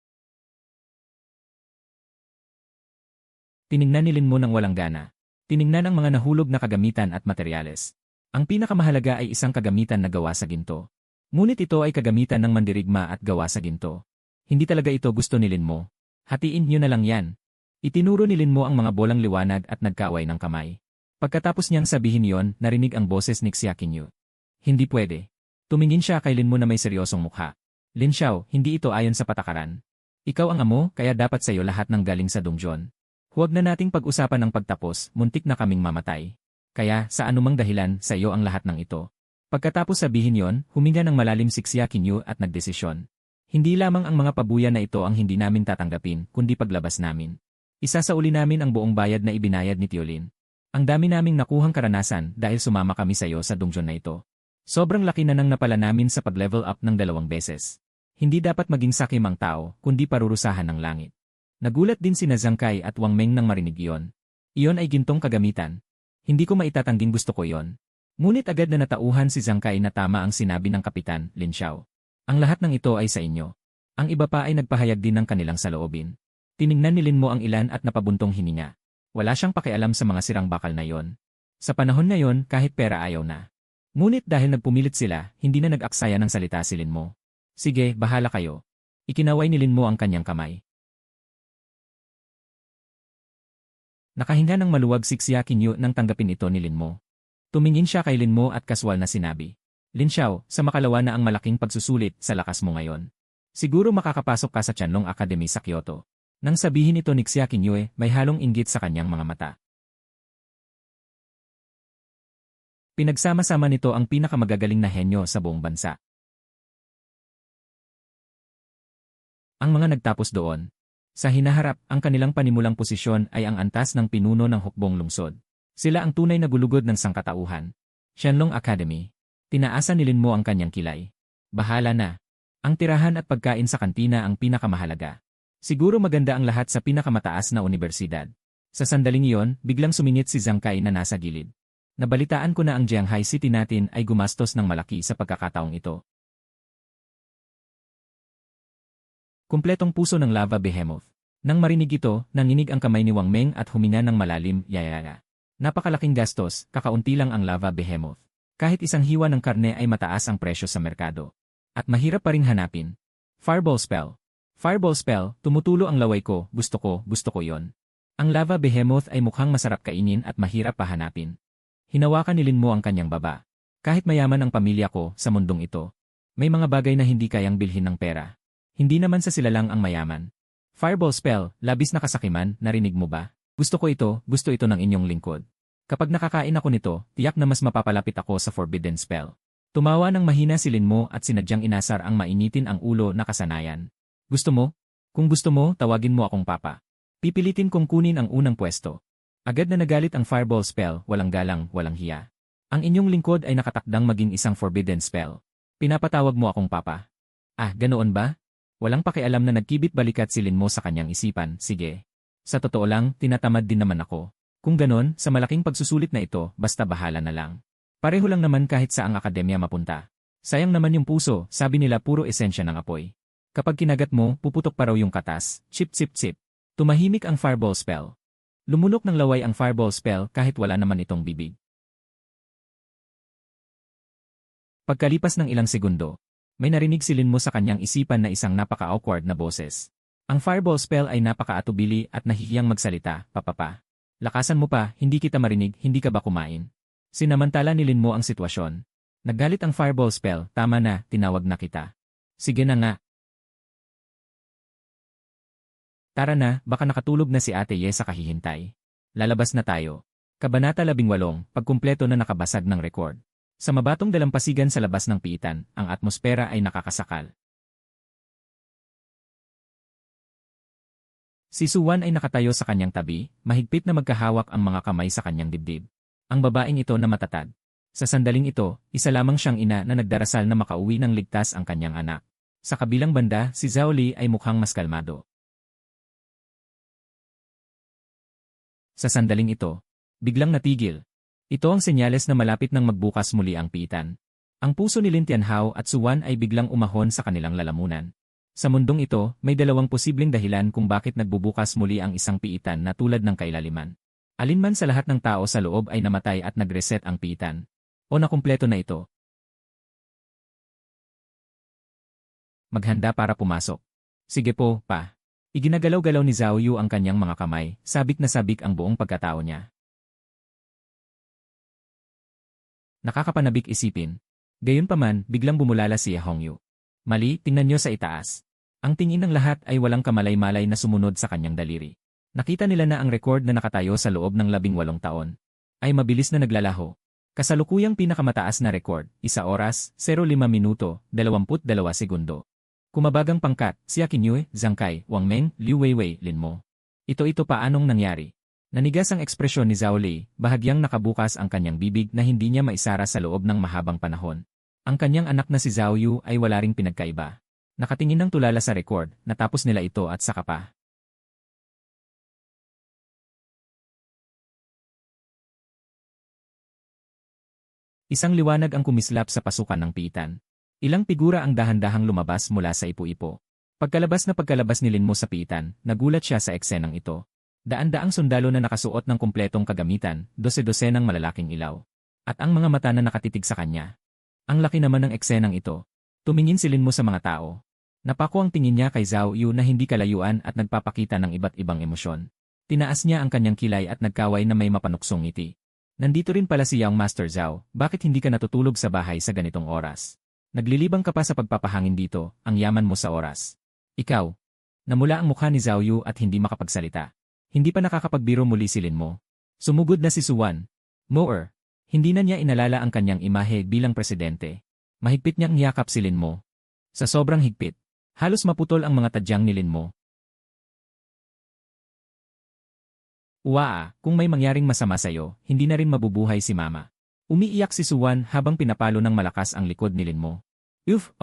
Tiningnan ni Lin Mo ng walang gana. Tiningnan ang mga nahulog na kagamitan at materyales. Ang pinakamahalaga ay isang kagamitan na gawa sa ginto. Ngunit ito ay kagamitan ng mandirigma at gawa sa ginto. Hindi talaga ito gusto ni Lin Mo. Hatiin niyo na lang yan. Itinuro ni Lin Mo ang mga bolang liwanag at nagkaaway ng kamay. Pagkatapos niyang sabihin yon, narinig ang boses ni Xia Qinyu. Hindi pwede. Tumingin siya kay Lin Mo na may seryosong mukha. Lin Xiao, hindi ito ayon sa patakaran. Ikaw ang amo, kaya dapat sa iyo lahat ng galing sa donjon. Huwag na nating pag-usapan ng pagtapos, muntik na kaming mamatay. Kaya, sa anumang dahilan, sa iyo ang lahat ng ito. Pagkatapos sabihin yon, huminga ng malalim si Xia Qinyu at nagdesisyon. Hindi lamang ang mga pabuya na ito ang hindi namin tatanggapin, kundi paglabas namin. Isasauli namin ang buong bayad na ibinayad ni Tiolin. Ang dami naming nakuhang karanasan dahil sumama kami sa iyo sa donjon na ito. Sobrang laki na nang napala namin sa pag-level up ng 2 beses. Hindi dapat maging sakim ang tao, kundi parurusahan ng langit. Nagulat din sina Zhang Kai at Wang Meng nang marinig iyon. Iyon ay gintong kagamitan. Hindi ko maitatangging gusto ko iyon. Ngunit agad na natauhan si Zhang Kai na tama ang sinabi ng Kapitan, Lin Xiao. Ang lahat ng ito ay sa inyo. Ang iba pa ay nagpahayag din ng kanilang saloobin. Tiningnan ni Lin Mo ang ilan at napabuntong hininga. Wala siyang pakialam sa mga sirang bakal na yon. Sa panahon na yon, kahit pera ayaw na. Ngunit dahil nagpumilit sila, hindi na nag-aksaya ng salita si Lin Mo. Sige, bahala kayo. Ikinaway ni Lin Mo ang kanyang kamay. Nakahinga ng maluwag si Xia Qinyu nang tanggapin ito ni Lin Mo. Tumingin siya kay Lin Mo at kaswal na sinabi. Lin Xiao, sa makalawa na ang malaking pagsusulit sa lakas mo ngayon. Siguro makakapasok ka sa Tianlong Academy sa Kyoto. Nang sabihin ito ni Xia Qinyu, may halong inggit sa kanyang mga mata. Pinagsama-sama nito ang pinakamagagaling na henyo sa buong bansa. Ang mga nagtapos doon. Sa hinaharap, ang kanilang panimulang posisyon ay ang antas ng pinuno ng hukbong lungsod. Sila ang tunay na gulugod ng sangkatauhan. Tianlong Academy. Tinaasan ni Lin Mo ang kanyang kilay. Bahala na. Ang tirahan at pagkain sa kantina ang pinakamahalaga. Siguro maganda ang lahat sa pinakamataas na unibersidad. Sa sandaling iyon, biglang sumingit si Zhang Kai na nasa gilid. Nabalitaan ko na ang Jianghai City natin ay gumastos ng malaki sa pagkakataong ito. Kumpletong puso ng lava behemoth. Nang marinig ito, nanginig ang kamay ni Wang Meng at huminga ng malalim, yayaya. Napakalaking gastos, kakaunti lang ang lava behemoth. Kahit isang hiwa ng karne ay mataas ang presyo sa merkado. At mahirap pa ring hanapin. Fireball spell. Fireball spell, tumutulo ang laway ko, gusto ko yon. Ang lava behemoth ay mukhang masarap kainin at mahirap pahanapin. Hinawakan ni Lin Mo ang kanyang baba. Kahit mayaman ang pamilya ko sa mundong ito, may mga bagay na hindi kayang bilhin ng pera. Hindi naman sa sila lang ang mayaman. Fireball spell, labis na kasakiman, narinig mo ba? Gusto ito ng inyong lingkod. Kapag nakakain ako nito, tiyak na mas mapapalapit ako sa forbidden spell. Tumawa ng mahina si Lin Mo at sinadyang inasar ang mainitin ang ulo na kasanayan. Gusto mo? Kung gusto mo, tawagin mo akong papa. Pipilitin kong kunin ang unang pwesto. Agad na nagalit ang fireball spell, walang galang, walang hiya. Ang inyong lingkod ay nakatakdang maging isang forbidden spell. Pinapatawag mo akong papa. Ah, ganoon ba? Walang pakialam na nagkibit balikat si Lin Mo sa kanyang isipan, sige. Sa totoo lang, tinatamad din naman ako. Kung ganon, sa malaking pagsusulit na ito, basta bahala na lang. Pareho lang naman kahit saang akademya mapunta. Sayang naman yung puso, sabi nila puro esensya ng apoy. Kapag kinagat mo, puputok pa raw yung katas, chip chip chip. Tumahimik ang fireball spell. Lumunok ng laway ang fireball spell kahit wala naman itong bibig. Pagkalipas ng ilang segundo, may narinig si Lin Mo sa kanyang isipan na isang napaka-awkward na boses. Ang fireball spell ay napaka-atubili at nahihiyang magsalita, papapa. Lakasan mo pa, hindi kita marinig, hindi ka ba kumain? Sinamantala ni Lin Mo ang sitwasyon. Naggalit ang fireball spell, tama na, tinawag na kita. Sige na nga. Tara na, baka nakatulog na si Ate Ye sa kahihintay. Lalabas na tayo. Kabanata 18, pagkumpleto na nakabasag ng record. Sa mabatong dalampasigan sa labas ng piitan, ang atmosfera ay nakakasakal. Si Suwan ay nakatayo sa kanyang tabi, mahigpit na magkahawak ang mga kamay sa kanyang dibdib. Ang babaeng ito na matatag. Sa sandaling ito, isa lamang siyang ina na nagdarasal na makauwi ng ligtas ang kanyang anak. Sa kabilang banda, si Zhao Li ay mukhang mas kalmado. Sa sandaling ito, biglang natigil. Ito ang senyales na malapit nang magbukas muli ang piitan. Ang puso ni Lin Tianhao at Suwan ay biglang umahon sa kanilang lalamunan. Sa mundong ito, may dalawang posibleng dahilan kung bakit nagbubukas muli ang isang piitan na tulad ng kailaliman. Alinman sa lahat ng tao sa loob ay namatay at nag-reset ang piitan. O nakumpleto na ito. Maghanda para pumasok. Sige po, pa. Iginagalaw-galaw ni Zhao Yu ang kanyang mga kamay, sabik na sabik ang buong pagkatao niya. Nakakapanabik isipin. Gayunpaman, biglang bumulala si Hongyu. Mali, tingnan niyo sa itaas. Ang tingin ng lahat ay walang kamalay-malay na sumunod sa kanyang daliri. Nakita nila na ang record na nakatayo sa loob ng 18 taon ay mabilis na naglalaho. Kasalukuyang pinakamataas na record, 1 oras, 05 minuto, 22 segundo. Kumabagang pangkat, si Qinyue, Zhang Kai, Wang Meng, Liu Weiwei, Lin Mo. Ito paanong nangyari? Nanigas ang ekspresyon ni Zhao Li, bahagyang nakabukas ang kanyang bibig na hindi niya maisara sa loob ng mahabang panahon. Ang kanyang anak na si Zhao Yu ay wala ring pinagkaiba. Nakatingin ng tulala sa record, natapos nila ito at saka pa. Isang liwanag ang kumislap sa pasukan ng piitan. Ilang figura ang dahan-dahang lumabas mula sa ipo-ipo. Pagkalabas ni Lin Mo sa piitan, nagulat siya sa eksenang ito. Daan-daang sundalo na nakasuot ng kumpletong kagamitan, 12 ng malalaking ilaw. At ang mga mata na nakatitig sa kanya. Ang laki naman ng eksenang ito. Tumingin si Lin Mo sa mga tao. Napako ang tingin niya kay Zhao Yu na hindi kalayuan at nagpapakita ng iba't ibang emosyon. Tinaas niya ang kanyang kilay at nagkaway na may mapanuksong ngiti. Nandito rin pala si Young Master Zhao, bakit hindi ka natutulog sa bahay sa ganitong oras? Naglilibang ka pa sa pagpapahangin dito, ang yaman mo sa oras. Ikaw. Namula ang mukha ni Zhao Yu at hindi makapagsalita. Hindi pa nakakapagbiro muli si Lin Mo. Sumugod na si Suwan. Moer. Hindi na niya inalala ang kanyang imahe bilang presidente. Mahigpit niyang niyakap si Lin Mo. Sa sobrang higpit. Halos maputol ang mga tadyang ni Lin Mo. Uwaa, kung may mangyaring masama sa'yo, hindi na rin mabubuhay si Mama. Umiiyak si Suwan habang pinapalo ng malakas ang likod ni Lin Mo. Uff.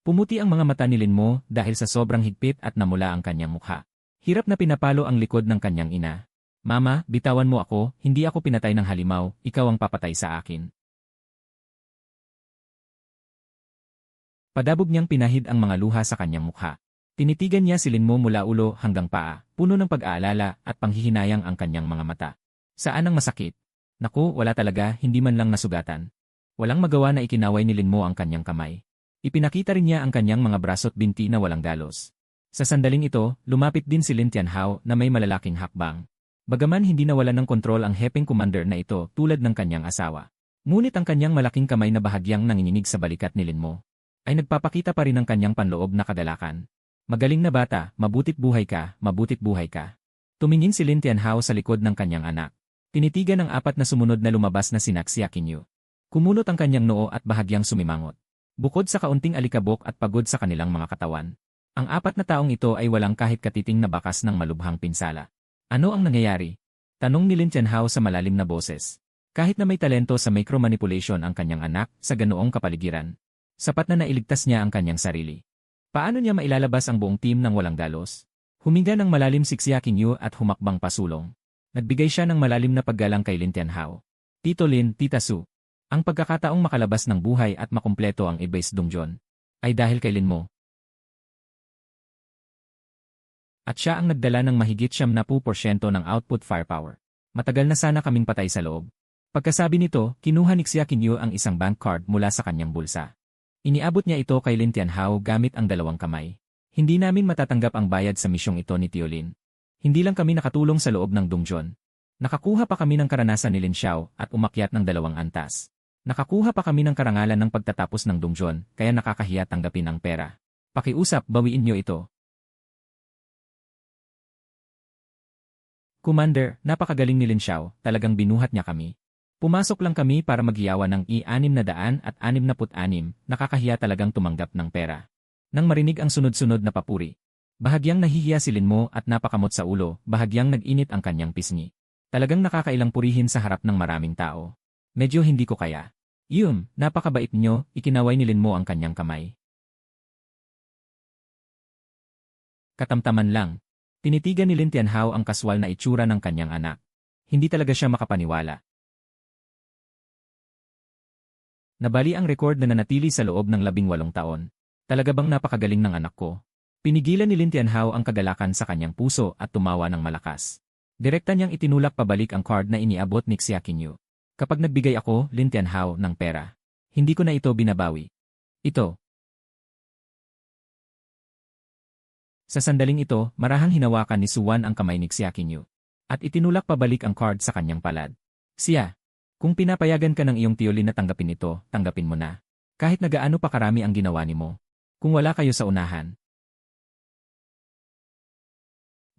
Pumuti ang mga mata ni Lin Mo dahil sa sobrang higpit at namula ang kanyang mukha. Hirap na pinapalo ang likod ng kanyang ina. Mama, bitawan mo ako, hindi ako pinatay ng halimaw, ikaw ang papatay sa akin. Padabog niyang pinahid ang mga luha sa kanyang mukha. Tinitigan niya si Lin Mo mula ulo hanggang paa, puno ng pag-aalala at panghihinayang ang kanyang mga mata. Saan ang masakit? Naku, wala talaga, hindi man lang nasugatan. Walang magawa na ikinaway ni Lin Mo ang kanyang kamay. Ipinakita rin niya ang kanyang mga braso't binti na walang dalos. Sa sandaling ito, lumapit din si Lin Tianhao na may malalaking hakbang. Bagaman hindi nawalan ng kontrol ang hepeng commander na ito tulad ng kanyang asawa. Ngunit ang kanyang malaking kamay na bahagyang nanginginig sa balikat ni Lin Mo ay nagpapakita pa rin ng kanyang panloob na kagalakan. Magaling na bata, mabutit buhay ka, mabutit buhay ka. Tumingin si Lin Tianhao sa likod ng kanyang anak. Tinitigan ang apat na sumunod na lumabas na sinak si Qianyu. Kumunot ang kanyang noo at bahagyang sumimangot. Bukod sa kaunting alikabok at pagod sa kanilang mga katawan, ang apat na taong ito ay walang kahit katiting na bakas ng malubhang pinsala. Ano ang nangyayari? Tanong ni Lin Tianhao sa malalim na boses. Kahit na may talento sa micromanipulation ang kanyang anak sa ganoong kapaligiran, sapat na nailigtas niya ang kanyang sarili. Paano niya mailalabas ang buong team ng walang dalos? Huminga ng malalim si Qianyu at humakbang pasulong. Nagbigay siya ng malalim na paggalang kay Lin Tianhao. Tito Lin, Tita Su. Ang pagkakataong makalabas ng buhay at makumpleto ang Ibase Dongjun ay dahil kay Lin Mo. At siya ang nagdala ng mahigit 70% ng output firepower. Matagal na sana kaming patay sa loob. Pagkasabi nito, kinuha ni Qianyu ang isang bank card mula sa kanyang bulsa. Iniabot niya ito kay Lin Tianhao gamit ang dalawang kamay. Hindi namin matatanggap ang bayad sa misyong ito ni Tio Lin. Hindi lang kami nakatulong sa loob ng Dongjun. Nakakuha pa kami ng karanasan ni Lin Xiao at umakyat ng 2 antas. Nakakuha pa kami ng karangalan ng pagtatapos ng Dongjun, kaya nakakahiya tanggapin ang pera. Pakiusap, bawiin niyo ito. Commander, napakagaling ni Lin Xiao, talagang binuhat niya kami. Pumasok lang kami para maghiyawan ng I-666, nakakahiya talagang tumanggap ng pera. Nang marinig ang sunod-sunod na papuri, bahagyang nahihiya si Lin Mo at napakamot sa ulo, bahagyang nag-init ang kanyang pisngi. Talagang nakakailang purihin sa harap ng maraming tao. Medyo hindi ko kaya. Napakabait niyo, ikinaway ni Lin Mo ang kanyang kamay. Katamtaman lang. Tinitigan ni Lin Tianhao ang kaswal na itsura ng kanyang anak. Hindi talaga siya makapaniwala. Nabali ang record na nanatili sa loob ng 18 taon. Talaga bang napakagaling ng anak ko? Pinigilan ni Lin Tianhao ang kagalakan sa kanyang puso at tumawa ng malakas. Direkta niyang itinulak pabalik ang card na iniabot ni Qianyu. Kapag nagbigay ako, Lin Tianhao, ng pera, hindi ko na ito binabawi. Ito. Sa sandaling ito, marahang hinawakan ni Suwan ang kamay ni Qianyu. At itinulak pabalik ang card sa kanyang palad. Siya, kung pinapayagan ka ng iyong Tio Lin na tanggapin ito, tanggapin mo na. Kahit na gaano pa karami ang ginawa ni mo. Kung wala kayo sa unahan.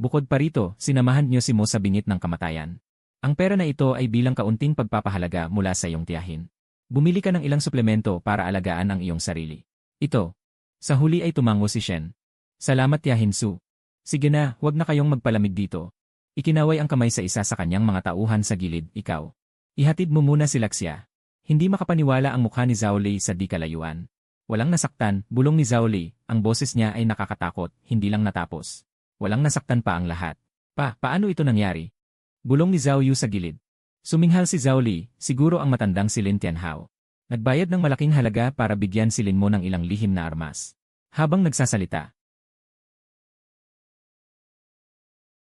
Bukod pa rito, sinamahan niyo si Mo sa bingit ng kamatayan. Ang pera na ito ay bilang kaunting pagpapahalaga mula sa iyong tiyahin. Bumili ka ng ilang suplemento para alagaan ang iyong sarili. Ito. Sa huli ay tumango si Shen. Salamat Tiyahin Su. Sige na, huwag na kayong magpalamig dito. Ikinaway ang kamay sa isa sa kanyang mga tauhan sa gilid, ikaw. Ihatid mo muna si Laxia. Hindi makapaniwala ang mukha ni Zhao Lei sa di kalayuan. Walang nasaktan, bulong ni Zhao Lei, ang boses niya ay nakakatakot, hindi lang natapos. Walang nasaktan pa ang lahat. Paano ito nangyari? Bulong ni Zhao Yu sa gilid. Suminghal si Zhao Lei, siguro ang matandang si Lin Tianhao. Nagbayad ng malaking halaga para bigyan si Lin Mo ng ilang lihim na armas. Habang nagsasalita.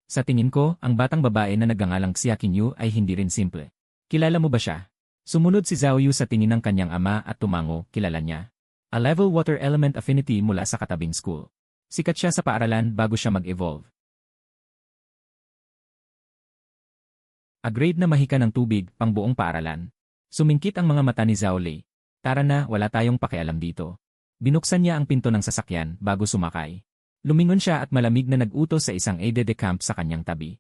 Sa tingin ko, ang batang babae na nagngangalang Qianyu ay hindi rin simple. Kilala mo ba siya? Sumunod si Zhao Yu sa tingin ng kanyang ama at tumango, kilala niya. A level water element affinity mula sa katabing school. Sikat siya sa paaralan bago siya mag-evolve. A grade na mahika ng tubig, pang buong paaralan. Sumingkit ang mga mata ni Zhao Lei. Tara na, wala tayong pakialam dito. Binuksan niya ang pinto ng sasakyan bago sumakay. Lumingon siya at malamig na nag-utos sa isang aide de camp sa kanyang tabi.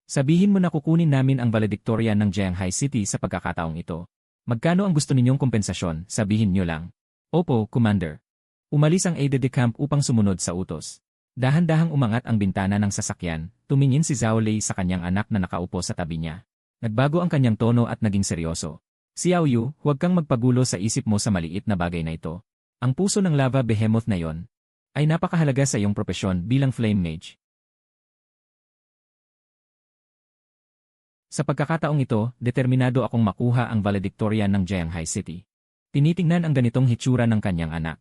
Sabihin mo na kukunin namin ang valedictorian ng Jianghai City sa pagkakataong ito. Magkano ang gusto ninyong kompensasyon, sabihin nyo lang. Opo, Commander. Umalis ang aide de camp upang sumunod sa utos. Dahan-dahang umangat ang bintana ng sasakyan, tumingin si Zhao Lei sa kanyang anak na nakaupo sa tabi niya. Nagbago ang kanyang tono at naging seryoso. Xiao Yu, huwag kang magpagulo sa isip mo sa maliit na bagay na ito. Ang puso ng lava behemoth na yon ay napakahalaga sa iyong propesyon bilang flame mage. Sa pagkakataong ito, determinado akong makuha ang valedictorian ng Jianghai City. Tinitingnan ang ganitong hitsura ng kanyang anak.